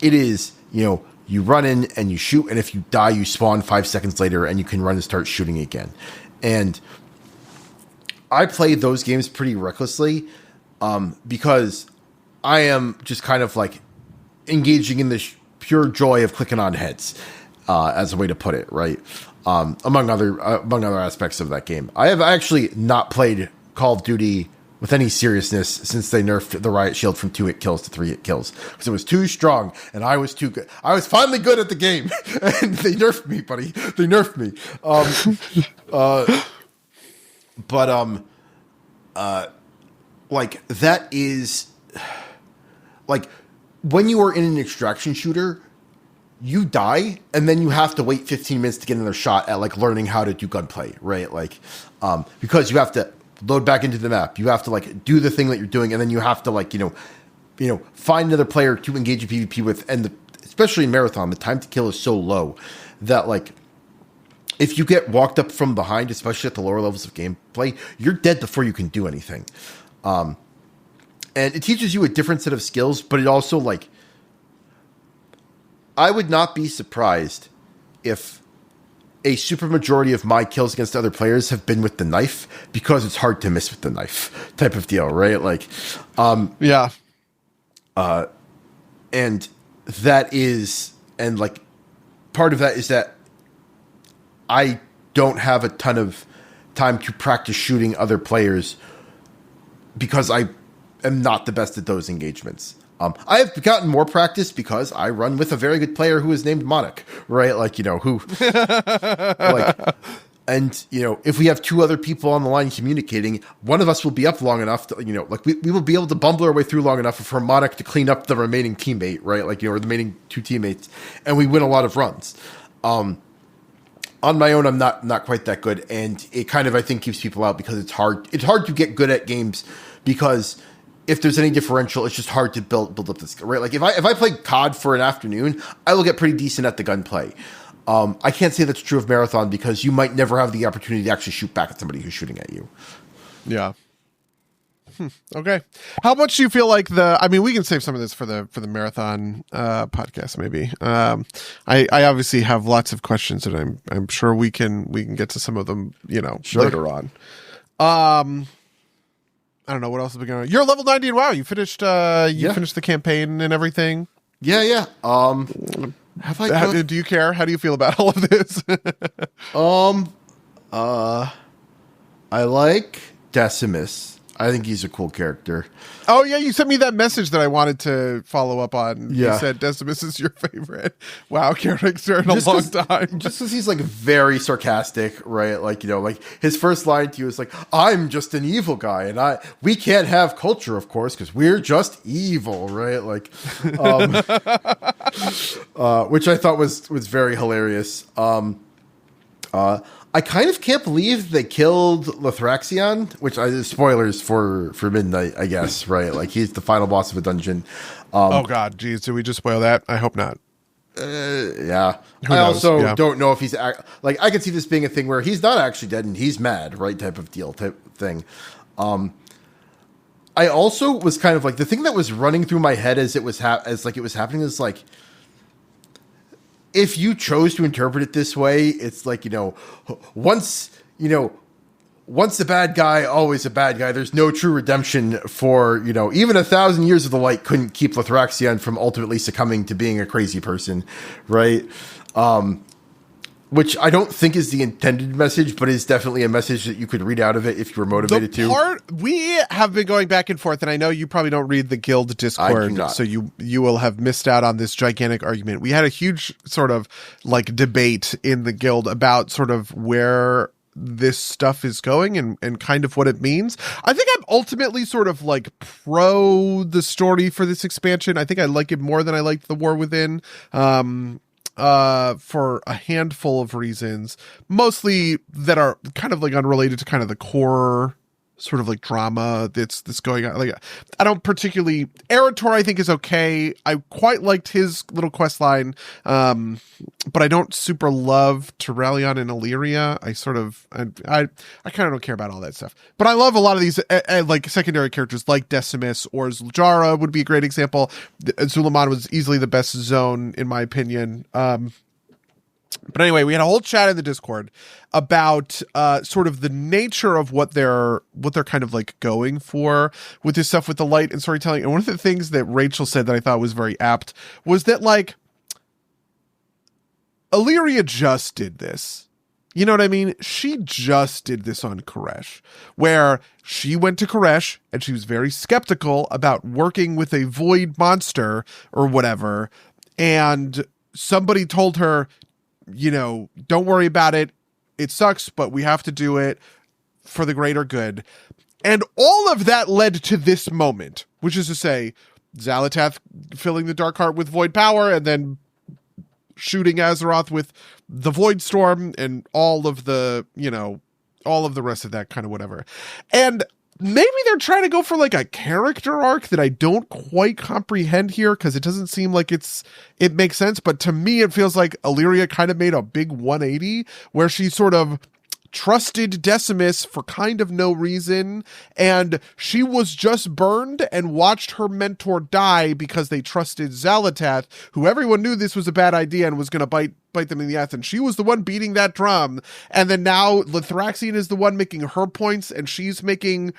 it is, you run in and you shoot, and if you die, you spawn 5 seconds later and you can run and start shooting again. And I play those games pretty recklessly, because I am just kind of like engaging in this pure joy of clicking on heads, as a way to put it, right? Among other aspects of that game. I have actually not played Call of Duty with any seriousness since they nerfed the riot shield from 2-hit kills to 3-hit kills, because it was too strong and I was too good. I was finally good at the game, and they nerfed me, buddy. They nerfed me. Like that is like when you are in an extraction shooter, you die and then you have to wait 15 minutes to get another shot at like learning how to do gunplay, right? Like, because you have to load back into the map, you have to like do the thing that you're doing, and then you have to like, find another player to engage in PvP with. And especially in Marathon, the time to kill is so low that like, if you get walked up from behind, especially at the lower levels of gameplay, you're dead before you can do anything. And it teaches you a different set of skills, but it also like, I would not be surprised if a super majority of my kills against other players have been with the knife, because it's hard to miss with the knife type of deal, right? Like, yeah. And that is, and like part of that is that I don't have a ton of time to practice shooting other players because I am not the best at those engagements. I have gotten more practice because I run with a very good player who is named Monarch, right? Like, who, like, and, if we have two other people on the line communicating, one of us will be up long enough to, like we will be able to bumble our way through long enough for Monarch to clean up the remaining teammate, right? Like, or the remaining two teammates, and we win a lot of runs. On my own, I'm not quite that good, and it kind of, I think, keeps people out because it's hard to get good at games, because if there's any differential, it's just hard to build up the skill, right? Like if I play COD for an afternoon, I will get pretty decent at the gunplay. I can't say that's true of Marathon, because you might never have the opportunity to actually shoot back at somebody who's shooting at you. Yeah. Okay. How much do you feel like we can save some of this for the Marathon podcast, maybe. I obviously have lots of questions, and I'm sure we can get to some of them, Sure. later on. I don't know what else has been going on. You're level 90 and WoW. You finished finished the campaign and everything. Yeah. Do you care? How do you feel about all of this? I like Decimus. I think he's a cool character. Oh, yeah, you sent me that message that I wanted to follow up on. Yeah. You said Decimus is your favorite WoW character in a long time. Just because he's, like, very sarcastic, right? Like, like, his first line to you is like, I'm just an evil guy, and we can't have culture, of course, because we're just evil, right? Like, which I thought was very hilarious. I kind of can't believe they killed Lithraxion, which spoilers for Midnight, I guess, right? Like, he's the final boss of a dungeon. Oh God, geez, did we just spoil that? I hope not. Yeah. I also don't know if he's like, I could see this being a thing where he's not actually dead and he's mad, right? Type thing. I also was kind of like, the thing that was running through my head as it was happening is like, if you chose to interpret it this way, it's like, once once a bad guy, always a bad guy. There's no true redemption for, even 1,000 years of the light couldn't keep Lithraxion from ultimately succumbing to being a crazy person, right? Which I don't think is the intended message, but is definitely a message that you could read out of it if you were motivated to. We have been going back and forth, and I know you probably don't read the Guild Discord, so you will have missed out on this gigantic argument. We had a huge sort of like debate in the Guild about sort of where this stuff is going and kind of what it means. I think I'm ultimately sort of like pro the story for this expansion. I think I like it more than I liked the War Within. For a handful of reasons, mostly that are kind of like unrelated to kind of the core sort of like drama that's going on. Like, I don't particularly, Erator I think is okay. I quite liked his little quest line, but I don't super love Turelion and Illyria. I kind of don't care about all that stuff. But I love a lot of these like secondary characters like Decimus or Zul'Jara would be a great example. Suleiman was easily the best zone in my opinion. But anyway, we had a whole chat in the Discord about sort of the nature of what they're kind of like going for with this stuff with the light and storytelling. And one of the things that Rachel said that I thought was very apt was that like Illyria just did this. You know what I mean? She just did this on Koresh, where she went to Koresh and she was very skeptical about working with a void monster or whatever. And somebody told her, don't worry about it. It sucks, but we have to do it for the greater good. And all of that led to this moment, which is to say, Xal'atath filling the Dark Heart with void power and then shooting Azeroth with the Void Storm and all of the rest of that kind of whatever. And maybe they're trying to go for like a character arc that I don't quite comprehend here because it doesn't seem like it makes sense. But to me, it feels like Illyria kind of made a big 180 where she sort of trusted Decimus for kind of no reason. And she was just burned and watched her mentor die because they trusted Xal'atath, who everyone knew this was a bad idea and was going to bite them in the ass. And she was the one beating that drum. And then now Lithraxion is the one making her points and she's making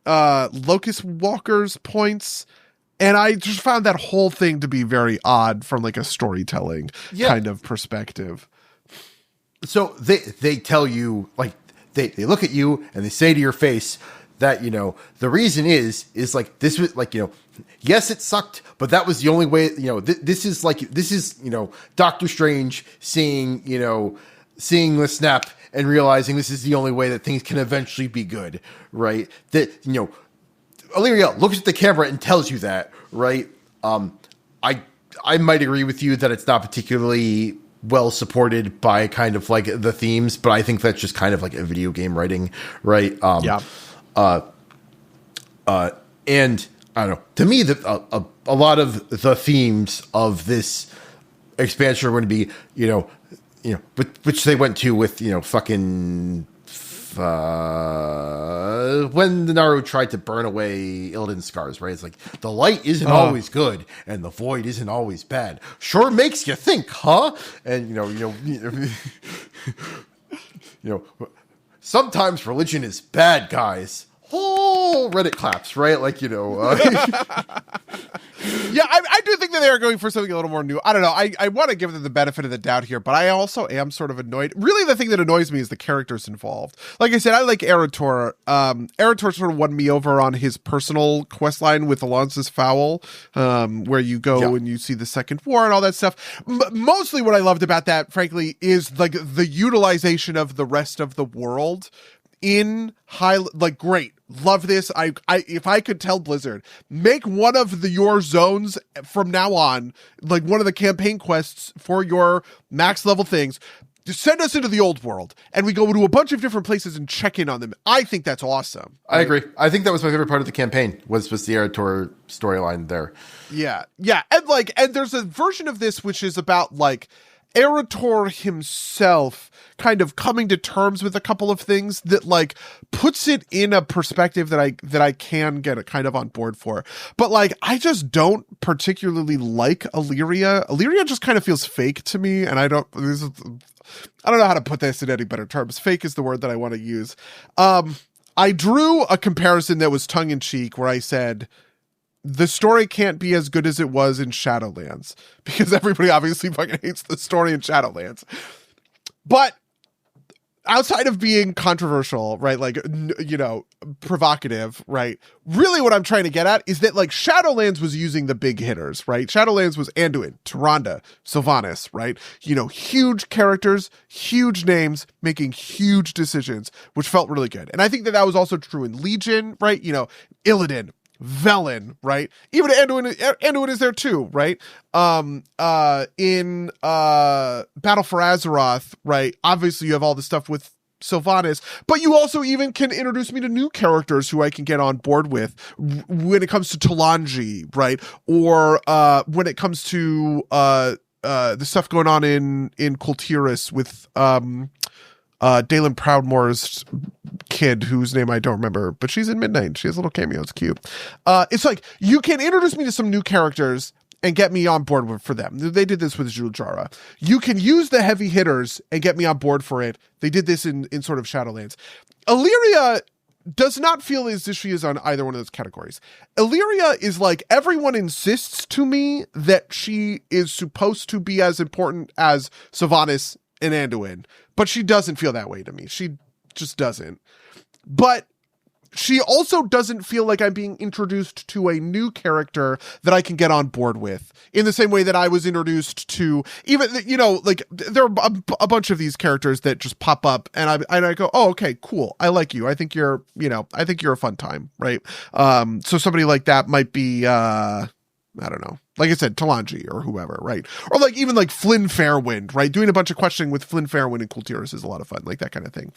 Locust Walker's points. And I just found that whole thing to be very odd from like a storytelling kind of perspective. So they tell you, like, they look at you and they say to your face that, the reason is like, this was like, yes, it sucked, but that was the only way, this is Doctor Strange seeing the snap and realizing this is the only way that things can eventually be good, right? That, Illyria looks at the camera and tells you that, right? I might agree with you that it's not particularly well supported by kind of like the themes, but I think that's just kind of like a video game writing, right? And I don't know, to me, a lot of the themes of this expansion are going to be, which they went to with, fucking when the Naru tried to burn away Illidan's scars, right? It's like the light isn't always good and the void isn't always bad. Sure makes you think, huh? And sometimes religion is bad, guys. Oh, Reddit claps, right? Like, Yeah, I do think that they are going for something a little more new. I don't know. I want to give them the benefit of the doubt here, but I also am sort of annoyed. Really, the thing that annoys me is the characters involved. Like I said, I like Erator. Erator sort of won me over on his personal quest line with Alonce's Foul, where you go and you see the Second War and all that stuff. Mostly what I loved about that, frankly, is like the utilization of the rest of the world in great. Love this. I if I could tell Blizzard, make one of your zones from now on, like one of the campaign quests for your max level things, just send us into the old world and we go to a bunch of different places and check in on them. I think that's awesome. I agree. I think that was my favorite part of the campaign was the Erator storyline there. Yeah. And there's a version of this which is about like Eretor himself kind of coming to terms with a couple of things that like puts it in a perspective that I can get it kind of on board for. But like, I just don't particularly like Illyria. Illyria just kind of feels fake to me. And I don't know how to put this in any better terms. Fake is the word that I want to use. I drew a comparison that was tongue in cheek where I said, the story can't be as good as it was in Shadowlands, because everybody obviously fucking hates the story in Shadowlands. But outside of being controversial, right, like, you know, provocative, right, really what I'm trying to get at is that, like, Shadowlands was using the big hitters, right? Shadowlands was Anduin, Tyrande, Sylvanas, right? You know, huge characters, huge names, making huge decisions, which felt really good. And I think that was also true in Legion, right? You know, Illidan, Velen, right? Even Anduin is there too, right? In Battle for Azeroth, right? Obviously you have all the stuff with Sylvanas, but you also even can introduce me to new characters who I can get on board with when it comes to Talanji, right? Or when it comes to the stuff going on in Kultiris with Dalen Proudmoore's kid, whose name I don't remember, but she's in Midnight. She has little cameos. Cute. It's like, you can introduce me to some new characters and get me on board for them. They did this with Juljara. You can use the heavy hitters and get me on board for it. They did this in sort of Shadowlands. Illyria does not feel as if she is on either one of those categories. Illyria is like, everyone insists to me that she is supposed to be as important as Sylvanas and Anduin, but she doesn't feel that way to me. She just doesn't. But she also doesn't feel like I'm being introduced to a new character that I can get on board with, in the same way that I was introduced to, even, you know, like, there are a bunch of these characters that just pop up and I go, oh, okay, cool. I like you. I think you're a fun time. Right. So somebody like that might be, I don't know. Like I said, Talanji or whoever, right? Or like even like Flynn Fairwind, right? Doing a bunch of questioning with Flynn Fairwind and Kultiris is a lot of fun, like that kind of thing.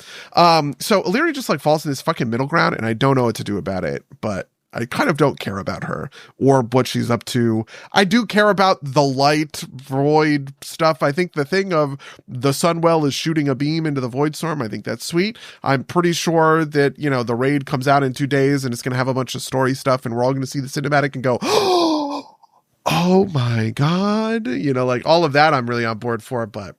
So Illyria just like falls in this fucking middle ground, and I don't know what to do about it, but I kind of don't care about her or what she's up to. I do care about the light void stuff. I think the thing of the Sunwell is shooting a beam into the void storm, I think that's sweet. I'm pretty sure that, you know, the raid comes out in 2 days and it's going to have a bunch of story stuff and we're all going to see the cinematic and go, oh my God, you know, like all of that I'm really on board for, but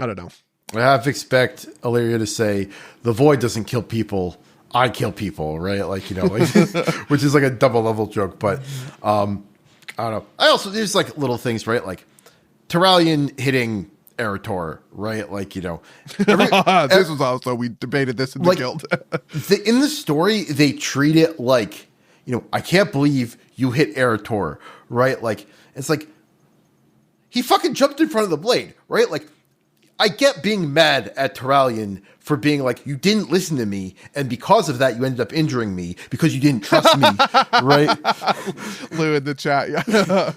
I don't know. I have to expect Illyria to say, the void doesn't kill people, I kill people, right? Like, you know, like, which is like a double level joke, but I don't know. I also, there's like little things, right? Like Terralion hitting Eretor, right? Like, you know, this was also, we debated this in the guild. In the story, they treat it like, you know, I can't believe you hit Eretor, right? Like, it's like, he fucking jumped in front of the blade, right? Like, I get being mad at Terralion for being like, you didn't listen to me, and because of that, you ended up injuring me because you didn't trust me, right? Lou in the chat, yeah.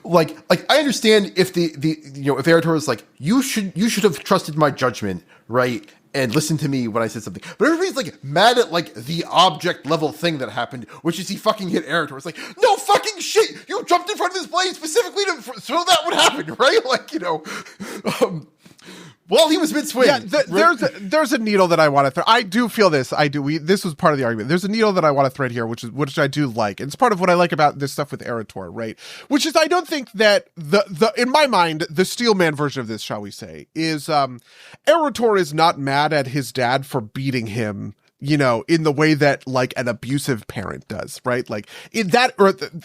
like I understand if the you know, if Eretor was like, you should have trusted my judgment, right? And listen to me when I said something. But everybody's like mad at like the object level thing that happened, which is he fucking hit Eretor. It's like, no fucking shit. You jumped in front of this blade specifically so that would happen, right? Like, you know, while he was mid-swing. Yeah, there's a needle that I want to thread. I do feel this. This was part of the argument. There's a needle that I want to thread here, which I do like. And it's part of what I like about this stuff with Eretor, right? Which is, I don't think that the in my mind, the Steelman version of this, shall we say, is Eretor is not mad at his dad for beating him, you know, in the way that like an abusive parent does, right? Like it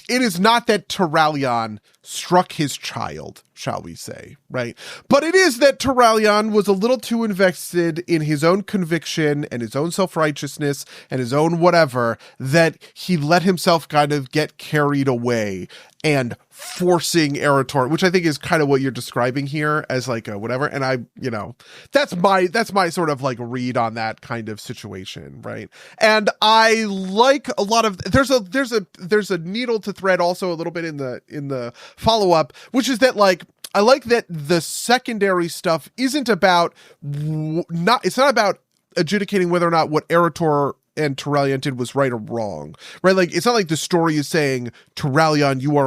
is not that Terralion struck his child, shall we say, right? But it is that Terralion was a little too invested in his own conviction and his own self-righteousness and his own whatever, that he let himself kind of get carried away and forcing Eretor, which I think is kind of what you're describing here as like a whatever. And I, you know, that's my sort of like read on that kind of situation, right? And I like a lot of, there's a needle to thread also a little bit in the follow-up, which is that like, I like that the secondary stuff isn't about it's not about adjudicating whether or not what Eretor and Terralion did was right or wrong, right? Like, it's not like the story is saying, Terralion, you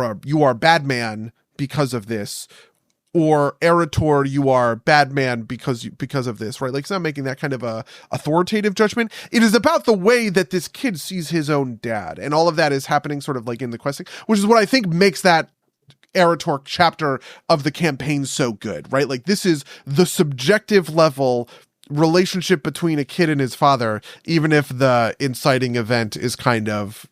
are a bad man because of this, or Erator, you are bad man because of this, right? Like, it's not making that kind of a authoritative judgment. It is about the way that this kid sees his own dad, and all of that is happening sort of like in the questing, which is what I think makes that Erator chapter of the campaign so good, right? Like, this is the subjective level relationship between a kid and his father, even if the inciting event is kind of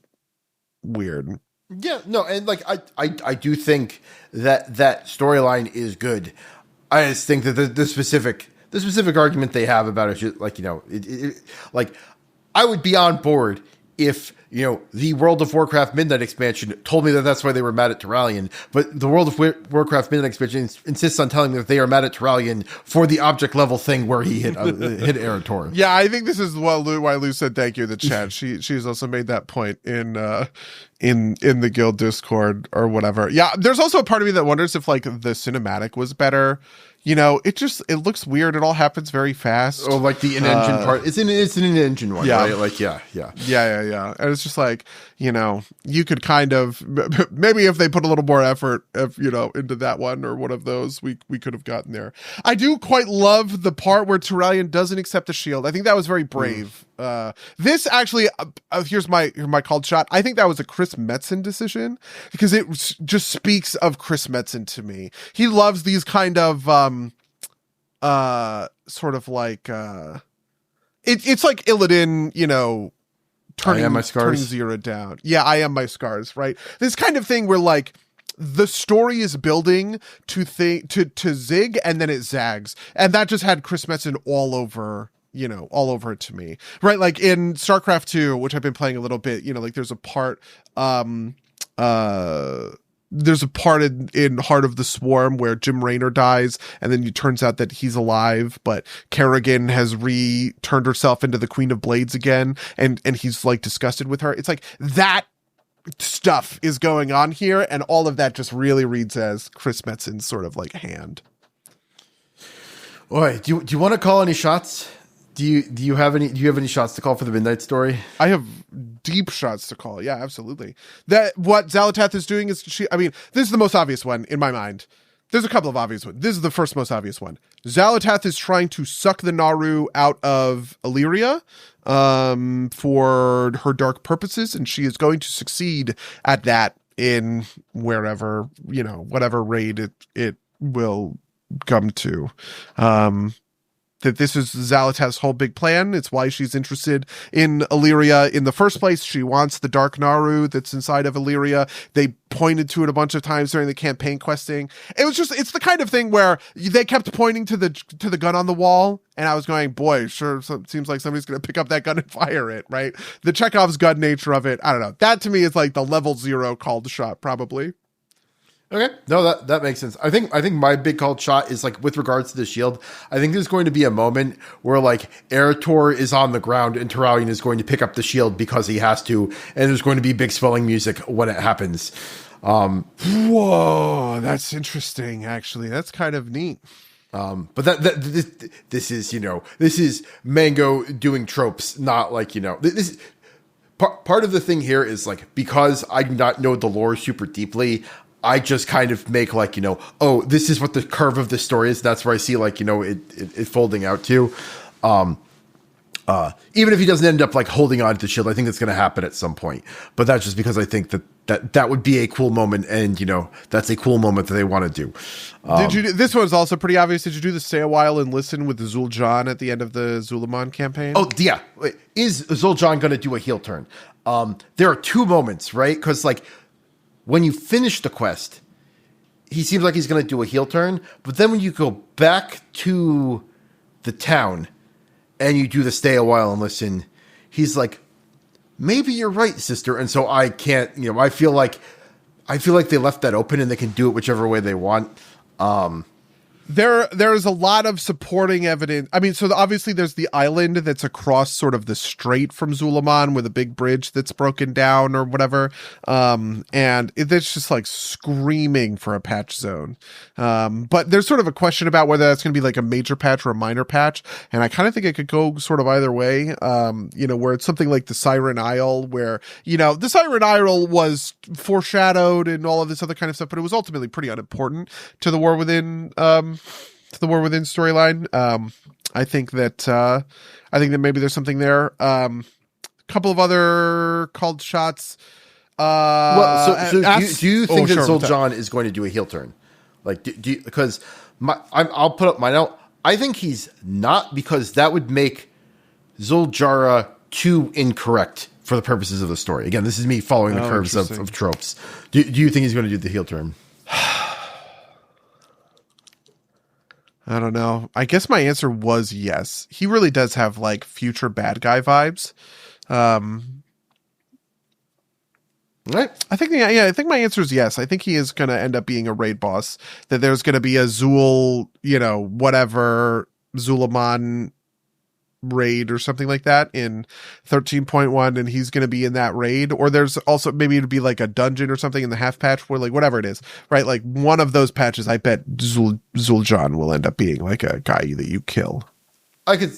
weird. Yeah, no, and like I do think that storyline is good. I just think that the specific argument they have about it, just like, you know, like, I would be on board if, you know, the World of Warcraft Midnight expansion told me that that's why they were mad at Turalyon, but the World of Warcraft Midnight expansion insists on telling me that they are mad at Turalyon for the object level thing where he hit Erator. Yeah, I think this is why Lou said thank you in the chat. She's also made that point in the guild Discord or whatever. Yeah, there's also a part of me that wonders if, like, the cinematic was better. You know, it looks weird. It all happens very fast. Oh, like the in-engine part. It's an in-engine one, yeah. right? Like, yeah. And it's just like, you know, you could kind of, maybe if they put a little more effort, into that one or one of those, we could have gotten there. I do quite love the part where Turalyon doesn't accept the shield. I think that was very brave. This actually, here's my called shot. I think that was a Chris Metzen decision, because it just speaks of Chris Metzen to me. He loves these kind of sort of like it's like Illidan, you know, turning Zira down. Yeah, I am my scars, right? This kind of thing where, like, the story is building to zig, and then it zags, and that just had Chris Metzen all over it to me, right? Like in StarCraft 2, which I've been playing a little bit, you know, like there's a part in Heart of the Swarm where Jim Raynor dies, and then it turns out that he's alive, but Kerrigan has turned herself into the Queen of Blades again, and he's like disgusted with her. It's like that stuff is going on here, and all of that just really reads as Chris Metzen's sort of like hand. Boy, do you want to call any shots? Do you have any shots to call for the Midnight story? I have deep shots to call. Yeah, absolutely. That what Xal'atath is doing is this is the most obvious one in my mind. There's a couple of obvious ones. This is the first most obvious one. Xal'atath is trying to suck the Naaru out of Illyria for her dark purposes, and she is going to succeed at that in wherever, you know, whatever raid it will come to. That this is Xal'atath's whole big plan. It's why she's interested in Illyria in the first place. She wants the Dark Naaru that's inside of Illyria. They pointed to it a bunch of times during the campaign questing. It's the kind of thing where they kept pointing to the gun on the wall, and I was going, boy, sure, seems like somebody's going to pick up that gun and fire it, right? The Chekhov's gun nature of it, I don't know. That to me is like the level 0 called shot, probably. Okay, no, that makes sense. I think my big called shot is, like, with regards to the shield. I think there's going to be a moment where, like, Erator is on the ground and Turalyon is going to pick up the shield because he has to, and there's going to be big swelling music when it happens. Whoa, that's interesting. Actually, that's kind of neat. But this is Mango doing tropes, not like, you know, this. Part of the thing here is, like, because I do not know the lore super deeply, I just kind of make, like, you know, oh, this is what the curve of the story is. That's where I see, like, you know, it folding out to. Even if he doesn't end up, like, holding on to the shield, I think it's going to happen at some point. But that's just because I think that would be a cool moment, and, you know, that's a cool moment that they want to do. This one's also pretty obvious. Did you do the stay a while and listen with Zul'Jan at the end of the Zul'Aman campaign? Oh, yeah. Is Zul'Jan going to do a heel turn? There are two moments, right? Because, like, when you finish the quest, he seems like he's going to do a heel turn. But then when you go back to the town and you do the stay a while and listen, he's like, maybe you're right, sister. And so I can't, you know, I feel like they left that open and they can do it whichever way they want. There's a lot of supporting evidence. I mean, so obviously there's the island that's across sort of the strait from Zulaman with a big bridge that's broken down or whatever. And it's just like screaming for a patch zone. But there's sort of a question about whether that's going to be like a major patch or a minor patch. And I kind of think it could go sort of either way. Where it's something like the Siren Isle, where, the Siren Isle was foreshadowed and all of this other kind of stuff, but it was ultimately pretty unimportant to the War Within, storyline. I think that maybe there's something there. Couple of other called shots. Do you think that Zul'Jin is going to do a heel turn? Like, do you, because I'll put up my note. I think he's not, because that would make Zul'Jara too incorrect for the purposes of the story. Again, this is me following the curves of tropes. Do you think he's going to do the heel turn? I don't know. I guess my answer was yes. He really does have like future bad guy vibes. Right. I think my answer is yes. I think he is going to end up being a raid boss. That there's going to be a Zulaman raid or something like that in 13.1, and he's going to be in that raid. Or there's also maybe it'd be like a dungeon or something in the half patch where like whatever it is, right? Like one of those patches, I bet Zul'Jin will end up being like a guy that you kill. I could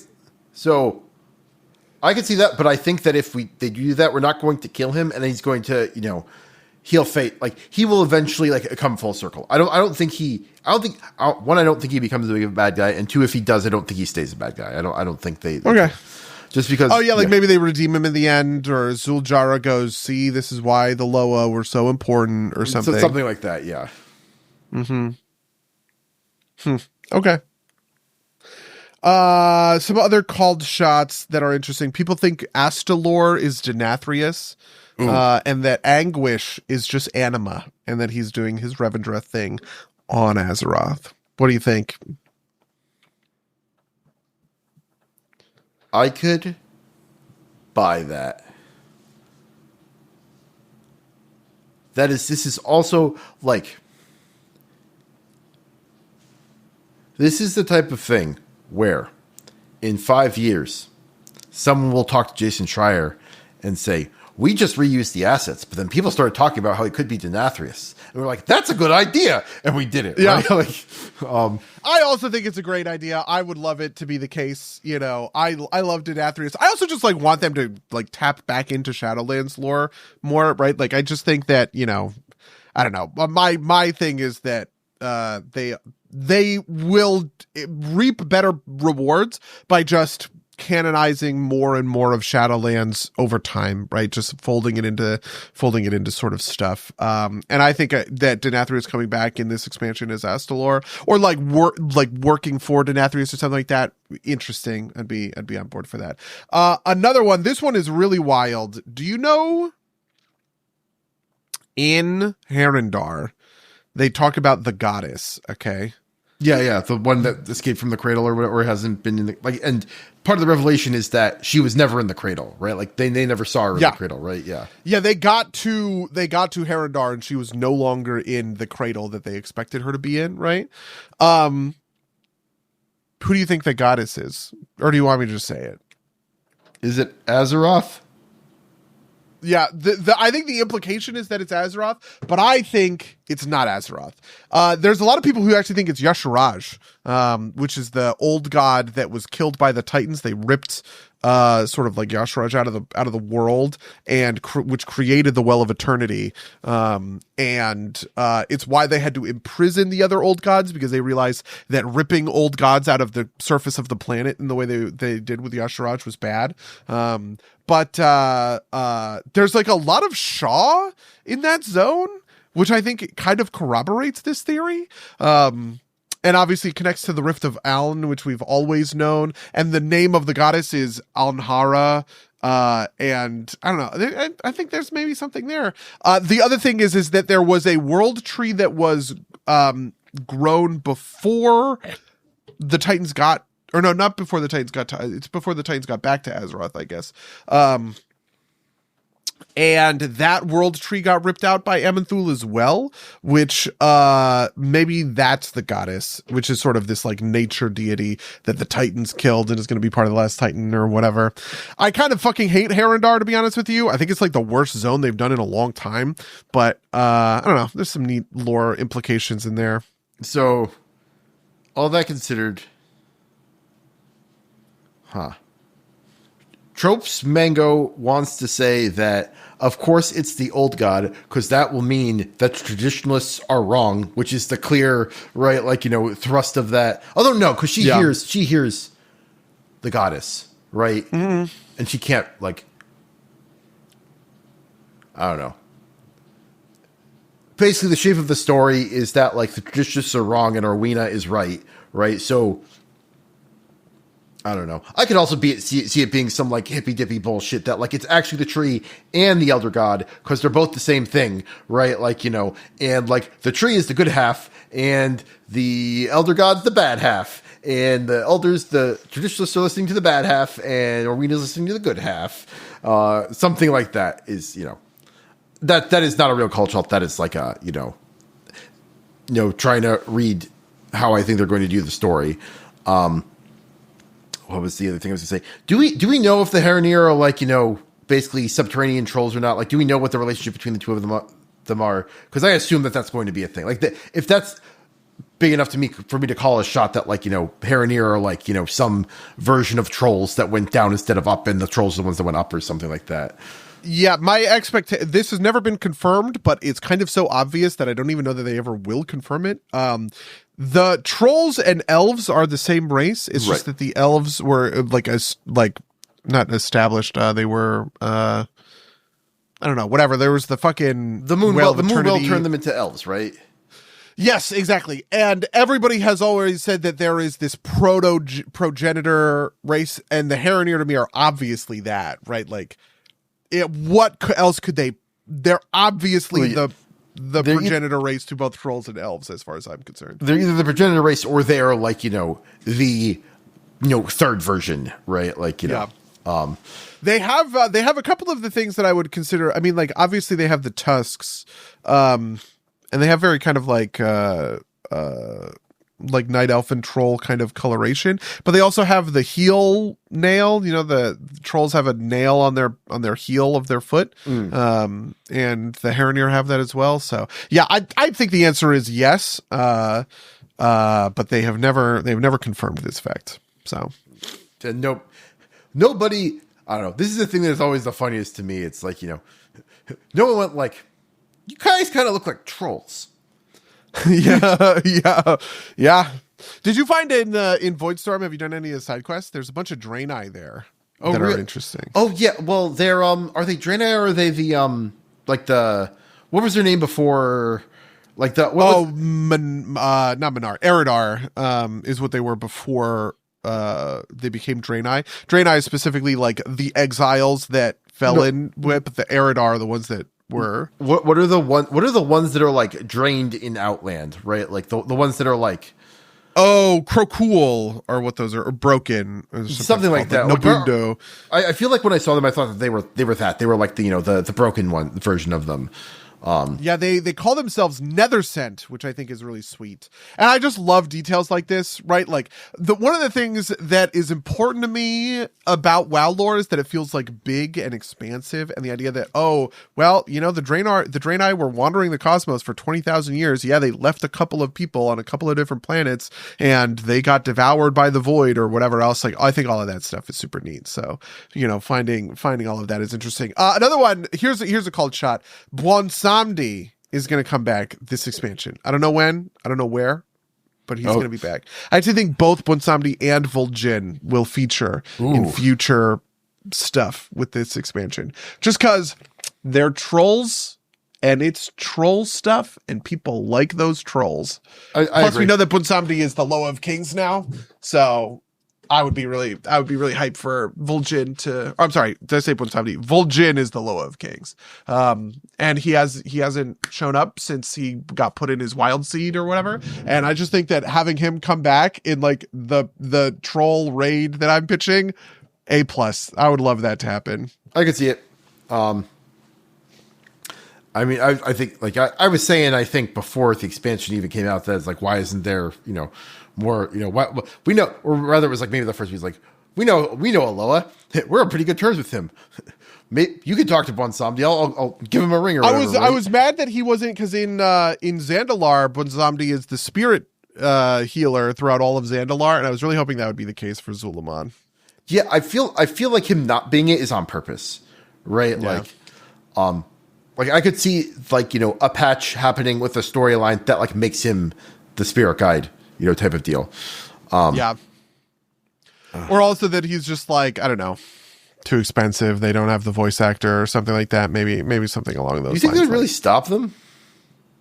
see that, but I think that if they do that, we're not going to kill him, and then he's going to, he'll fate. Like, he will eventually like come full circle. I don't think he becomes a bad guy, and two, if he does, I don't think he stays a bad guy. I don't think they okay. Just because. Oh yeah, like maybe they redeem him in the end, or Zul'Jara goes, "See, this is why the Loa were so important," or something. So something like that. Yeah. Okay. Some other called shots that are interesting. People think Astalor is Denathrius, and that Anguish is just Anima, and that he's doing his Revendra thing on Azeroth. What do you think? I could buy that. This is also like, this is the type of thing where in 5 years, someone will talk to Jason Schreier and say, we just reused the assets, but then people started talking about how it could be Denathrius. And we're like, that's a good idea. And we did it. Yeah. Right? I also think it's a great idea. I would love it to be the case. I love Denathrius. I also just like want them to like tap back into Shadowlands lore more, right? Like, I just think that, I don't know. My thing is that they will reap better rewards by just canonizing more and more of Shadowlands over time, right? Just folding it into sort of stuff. And I think that Denathrius coming back in this expansion as Astalor, or like working for Denathrius or something like that, interesting. I'd be on board for that. Another one. This one is really wild. Do you know in Herondar they talk about the goddess? Okay. Yeah, the one that escaped from the cradle or whatever, hasn't been in the, like, and part of the revelation is that she was never in the cradle, right? Like they never saw her in the cradle, right? Yeah. Yeah, they got to Herondar and she was no longer in the cradle that they expected her to be in, right? Who do you think the goddess is? Or do you want me to just say it? Is it Azeroth? Yeah, I think the implication is that it's Azeroth, but I think it's not Azeroth. There's a lot of people who actually think it's Yasharaj, which is the old god that was killed by the Titans. They ripped sort of like Yasharaj out of the world, and which created the Well of Eternity. And it's why they had to imprison the other old gods, because they realized that ripping old gods out of the surface of the planet in the way they did with Yasharaj was bad. But there's like a lot of Shaw in that zone, which I think kind of corroborates this theory. And obviously connects to the Rift of Aln, which we've always known. And the name of the goddess is Alnhara. And I don't know. I think there's maybe something there. The other thing is that there was a world tree that was grown before the Titans got, or no, not before the Titans got, it's before the Titans got back to Azeroth, I guess. And that world tree got ripped out by Amenthul as well, which maybe that's the goddess, which is sort of this like nature deity that the Titans killed and is going to be part of the last Titan or whatever. I kind of fucking hate Harandar, to be honest with you. I think it's like the worst zone they've done in a long time, but I don't know. There's some neat lore implications in there. So, all that considered, Tropes Mango wants to say that, of course, it's the old god, because that will mean that traditionalists are wrong, which is the clear, right, like, thrust of that. Although, no, because she hears the goddess, right? Mm-hmm. And she can't, like, I don't know. Basically, the shape of the story is that, like, the traditionalists are wrong and Arwina is right? So, I don't know. I could also see it being some like hippy dippy bullshit that like it's actually the tree and the elder god because they're both the same thing, right? Like, and like the tree is the good half and the elder god's the bad half, and the traditionalists are listening to the bad half and Arwina's listening to the good half. Something like that is, that is not a real culture. That is like a, trying to read how I think they're going to do the story. What was the other thing I was going to say? Do we know if the Haranir are like, basically subterranean trolls or not? Like, do we know what the relationship between the two of them are? Because I assume that that's going to be a thing. Like, if that's big enough for me to call a shot that, like, Haranir are like, some version of trolls that went down instead of up, and the trolls are the ones that went up or something like that. Yeah, this has never been confirmed, but it's kind of so obvious that I don't even know that they ever will confirm it. The trolls and elves are the same race. It's just that the elves were not established. They were I don't know, whatever. There was the fucking the Moonwell turned them into elves, right? Yes, exactly. And everybody has always said that there is this progenitor race, and the Haranir to me are obviously that, right? Like, what else could they? They're obviously the progenitor race to both trolls and elves, as far as I'm concerned. They're either the progenitor race or they are like, the third version, right? Like, they have a couple of the things that I would consider. I mean, like, obviously they have the tusks, and they have very kind of like night elf and troll kind of coloration, but they also have the heel nail. The trolls have a nail on their heel of their foot, and the Haranir have that as well. So yeah, I think the answer is yes, but they've never confirmed this fact. So nope, nobody. I don't know. This is the thing that's always the funniest to me. It's like, no one went like, you guys kind of look like trolls. yeah. Did you find in Voidstorm? Have you done any of the side quests? There's a bunch of Draenei there that are interesting. Oh yeah, well they're are they Draenei or are they the what was their name before? Like the not Minar, Eridar is what they were before they became Draenei. Draenei is specifically like the exiles that fell in with, but the Eridar are the ones that were. What are the ones that are like drained in Outland, right? Like the ones that are like, Crokul or what those are, or broken, or something like that. Nobundo. I feel like when I saw them, I thought that they were like the broken one version of them. They call themselves Nethersent, which I think is really sweet. And I just love details like this, right? Like one of the things that is important to me about WoW lore is that it feels like big and expansive, and the idea that, the Draenei were wandering the cosmos for 20,000 years. Yeah, they left a couple of people on a couple of different planets and they got devoured by the void or whatever else. Like, I think all of that stuff is super neat. So, finding all of that is interesting. Another one, here's a called shot. Samdi is going to come back this expansion. I don't know when, I don't know where, but he's going to be back. I actually think both Bonsamdi and Vol'jin will feature in future stuff with this expansion. Just because they're trolls and it's troll stuff and people like those trolls. Plus, agree. We know that Bonsamdi is the Low of Kings now, so I would be really hyped for Vol'jin to. I'm sorry, did I say Bonsamdi? Vol'jin is the Loa of Kings, and he hasn't shown up since he got put in his wild seed or whatever. And I just think that having him come back in like the troll raid that I'm pitching, A+. I would love that to happen. I could see it. I mean, I think like I was saying, I think before the expansion even came out, that it's like, why isn't there, more, what we know, or rather it was like maybe the first week was like, we know Alola, we're on pretty good terms with him. You can talk to Bonsamdi. I'll give him a ring or whatever. I was mad that he wasn't, because in Zandalar, Bonsamdi is the spirit healer throughout all of Zandalar, and I was really hoping that would be the case for Zulamon. Yeah, I feel like him not being it is on purpose, right? Yeah. Like I could see like, a patch happening with a storyline that like makes him the spirit guide, type of deal. Yeah. Or also that he's just like, I don't know, too expensive. They don't have the voice actor or something like that. Maybe something along those lines. You think they'd really stop them?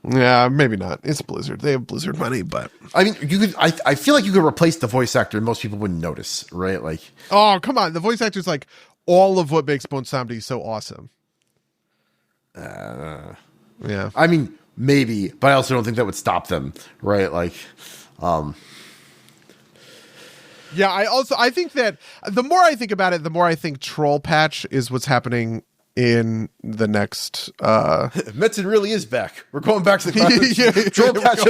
Yeah, maybe not. It's Blizzard. They have Blizzard money, but I mean, you could. I feel like you could replace the voice actor, and most people wouldn't notice, right? Like, oh come on, the voice actor's like all of what makes Bonsamdi so awesome. Yeah, I mean, maybe, but I also don't think that would stop them, right? Like, yeah. I think that the more I think about it, the more I think Troll Patch is what's happening in the next Metzen really is back. We're going back to the Troll Patch.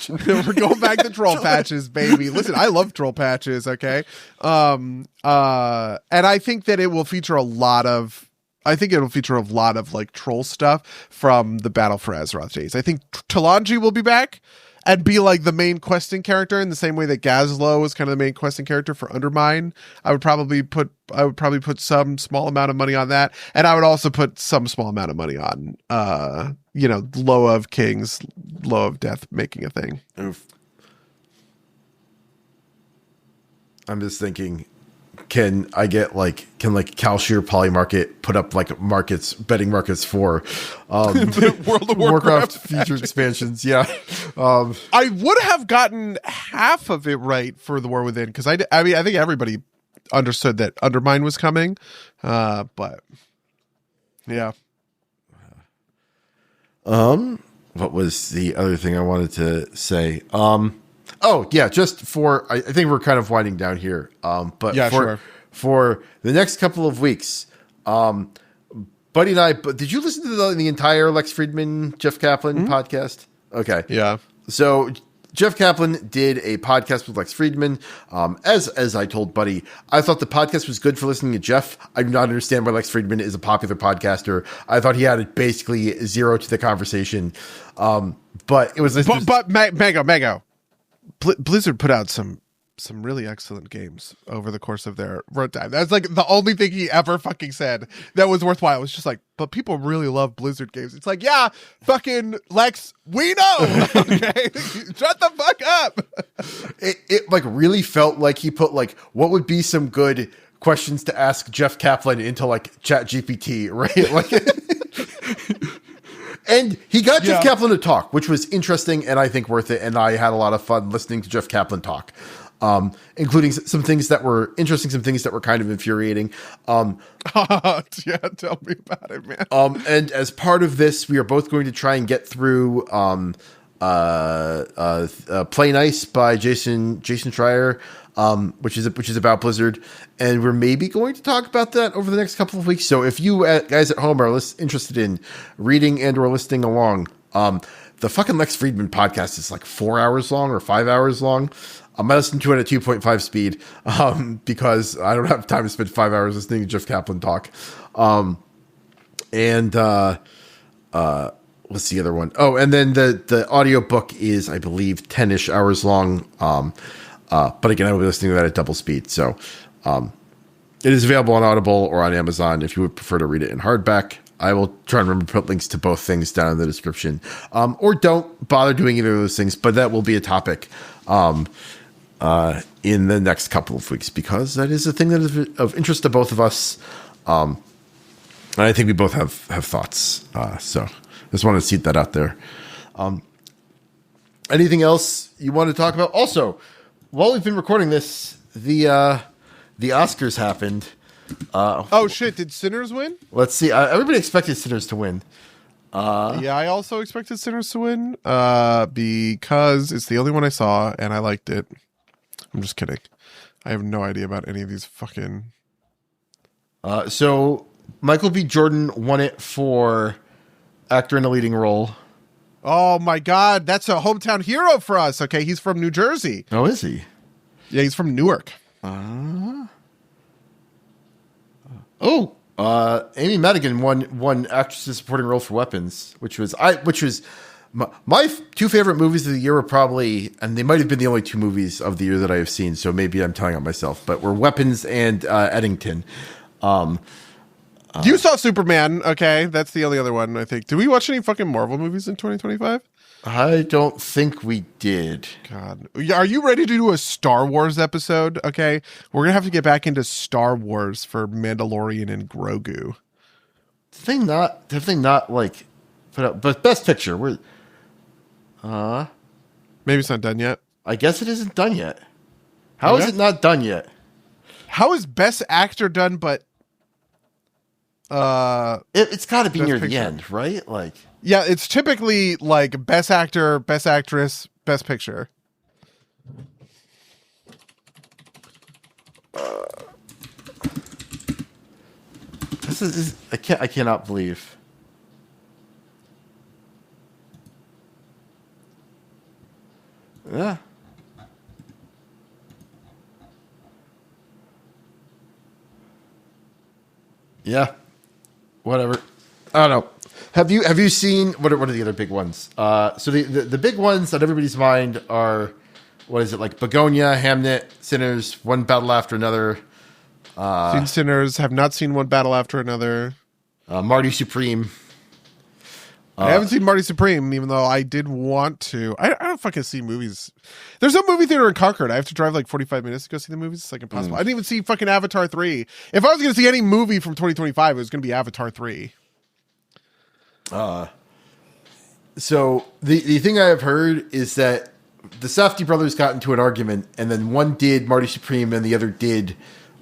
We're going back to Troll Patches, baby. Listen, I love Troll Patches, okay? And I think that it will feature a lot of like troll stuff from the Battle for Azeroth days. I think Talanji will be back and be like the main questing character in the same way that Gazlo was kind of the main questing character for Undermine. I would probably put some small amount of money on that. And I would also put some small amount of money on, Low of Kings, Low of Death making a thing. Oof. I'm just thinking, can Kalshir Polymarket put up like betting markets for World of Warcraft future expansions? Yeah. I would have gotten half of it right for the War Within, because I think everybody understood that Undermine was coming, but yeah. What was the other thing I wanted to say? Oh yeah, just for I think we're kind of winding down here. But yeah, for the next couple of weeks, Buddy and I. But did you listen to the entire Lex Friedman, Jeff Kaplan podcast? Okay, yeah. So Jeff Kaplan did a podcast with Lex Friedman. As I told Buddy, I thought the podcast was good for listening to Jeff. I do not understand why Lex Friedman is a popular podcaster. I thought he added basically zero to the conversation. But it was but Mango. Blizzard put out some really excellent games over the course of their runtime. That's like the only thing he ever fucking said that was worthwhile. It was just like, but people really love Blizzard games. It's like, yeah, fucking Lex, we know. Okay, shut the fuck up. It like really felt like he put like what would be some good questions to ask Jeff Kaplan into like ChatGPT, right? Like. And he got Jeff Kaplan to talk, which was interesting and I think worth it. And I had a lot of fun listening to Jeff Kaplan talk, including some things that were interesting, some things that were kind of infuriating. Yeah, tell me about it, man. And as part of this, we are both going to try and get through Play Nice by Jason Schreier, which is about Blizzard, and we're maybe going to talk about that over the next couple of weeks. So if you guys at home are interested in reading and or listening along, the fucking Lex Friedman podcast is like 4 hours long or 5 hours long. I listen to it at 2.5 speed because I don't have time to spend 5 hours listening to Jeff Kaplan talk. What's the other one? Oh, and then the audiobook is, I believe, 10-ish hours long. But again, I will be listening to that at double speed. So it is available on Audible or on Amazon if you would prefer to read it in hardback. I will try and remember to put links to both things down in the description. Or don't bother doing either of those things, but that will be a topic in the next couple of weeks, because that is a thing that is of interest to both of us. And I think we both have thoughts. So just want to seed that out there. Anything else you want to talk about? Also, while we've been recording this, the Oscars happened. Oh shit! Did Sinners win? Let's see. Everybody expected Sinners to win. Yeah, I also expected Sinners to win because it's the only one I saw and I liked it. I'm just kidding. I have no idea about any of these fucking. So Michael B. Jordan won it for actor in a leading role. Oh my God, that's a hometown hero for us. Okay, he's from New Jersey. Oh, is he? Yeah, he's from Newark. Amy Madigan won actress in supporting role for Weapons, which was my two favorite movies of the year were probably, and they might have been the only two movies of the year that I have seen, so maybe I'm telling on myself, but were Weapons and Eddington. You saw Superman, okay? That's the only other one, I think. Did we watch any fucking Marvel movies in 2025? I don't think we did. God. Are you ready to do a Star Wars episode? Okay. We're going to have to get back into Star Wars for Mandalorian and Grogu. Definitely not like, but Best Picture. Maybe it's not done yet. I guess it isn't done yet. How is it not done yet? How is Best Actor done, but it's got to be near Picture. the end, right? Like, yeah, it's typically like Best Actor, Best Actress, Best Picture. this is I cannot believe. Yeah. Yeah. Whatever. I don't know. Have you seen what are the other big ones? So the big ones on everybody's mind are, what is it, like Begonia, Hamnet, Sinners, One Battle After Another. Seen Sinners, have not seen One Battle After Another. Marty Supreme. I haven't seen Marty Supreme, even though I did want to. I don't fucking see movies. There's no movie theater in Concord. I have to drive like 45 minutes to go see the movies. It's like impossible. I didn't even see fucking Avatar 3. If I was going to see any movie from 2025, it was going to be Avatar 3. So the thing I have heard is that the Safdie brothers got into an argument, and then one did Marty Supreme, and the other did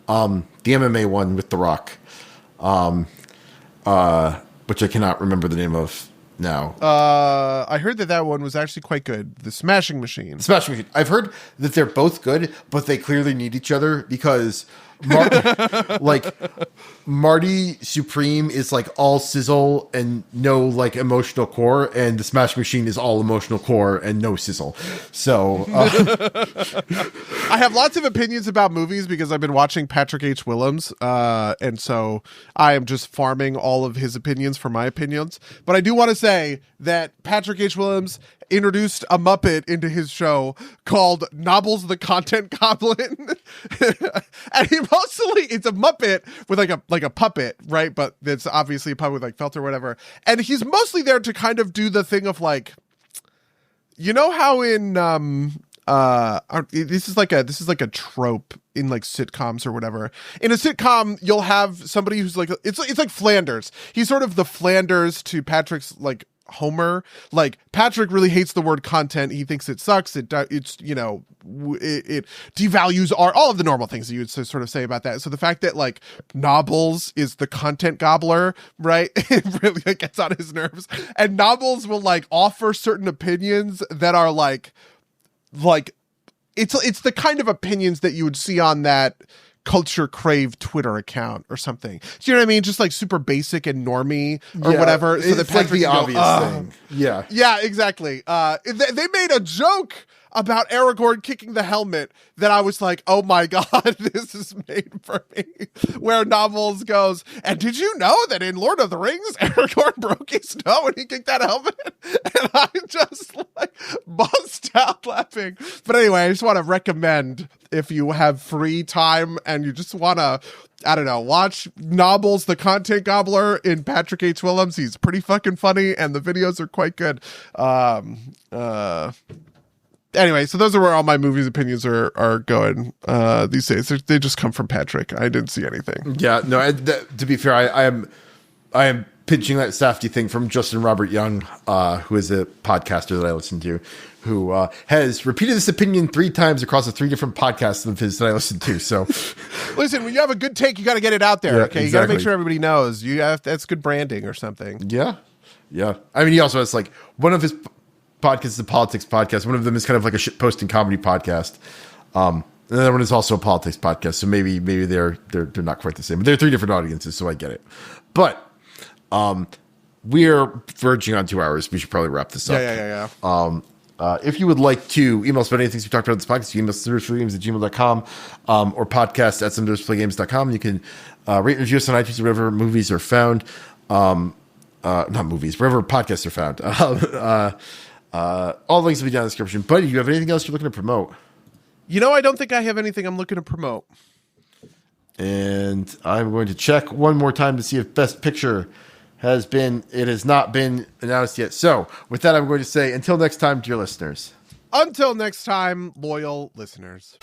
the MMA one with The Rock, which I cannot remember the name of now. I heard that one was actually quite good. The Smashing Machine. Smashing Machine. I've heard that they're both good, but they clearly need each other because Marty Supreme is like all sizzle and no like emotional core, and the Smash Machine is all emotional core and no sizzle. So I have lots of opinions about movies because I've been watching Patrick H. Willems, and so I am just farming all of his opinions for my opinions. But I do want to say that Patrick H. Willems introduced a Muppet into his show called Nobbles the Content Goblin. And he it's a Muppet with like a puppet, right? But it's obviously a puppet with like felt or whatever. And he's mostly there to kind of do the thing of like, you know how in this is like a trope in like sitcoms or whatever. In a sitcom, you'll have somebody who's like it's like Flanders. He's sort of the Flanders to Patrick's like Homer. Like Patrick really hates the word content. He thinks it sucks. It's you know it devalues all of the normal things that you would sort of say about that. So the fact that like Nobbles is the content gobbler, right? It really like, gets on his nerves. And Nobbles will like offer certain opinions that are like it's the kind of opinions that you would see on that Culture Crave Twitter account or something. Do you know what I mean? Just like super basic and normie or whatever. So it's like the obvious thing. Yeah. Yeah, exactly. They made a joke about Aragorn kicking the helmet that I was like, oh my God, this is made for me. Where Nobbles goes, and did you know that in Lord of the Rings, Aragorn broke his toe when he kicked that helmet? And I just like bust out laughing. But anyway, I just want to recommend, if you have free time and you just want to, I don't know, watch Nobbles the Content Gobbler in Patrick H. Willems. He's pretty fucking funny and the videos are quite good. Anyway, so those are where all my movies opinions are going these days. They just come from Patrick. I didn't see anything. Yeah, no. To be fair, I am pitching that Safdie thing from Justin Robert Young, who is a podcaster that I listen to, who has repeated this opinion 3 times across the 3 different podcasts of his that I listen to. So, listen, when you have a good take, you got to get it out there. Yeah, okay, exactly. You got to make sure everybody knows. That's good branding or something. Yeah. I mean, he also has like one of his podcast is a politics podcast. One of them is kind of like a shit posting comedy podcast. And the other one is also a politics podcast. So maybe they're not quite the same. But they're 3 different audiences, so I get it. But we're verging on 2 hours. We should probably wrap this up. Yeah. If you would like to email us about anything we talked about in this podcast, you can email us @gmail.com or podcast@sometimes-play-games.com. You can rate and review us on iTunes or wherever movies are found. Not movies, wherever podcasts are found. All the links will be down in the description. Buddy, do you have anything else you're looking to promote? I don't think I have anything I'm looking to promote. And I'm going to check one more time to see if Best Picture it has not been announced yet. So with that, I'm going to say until next time, dear listeners. Until next time, loyal listeners.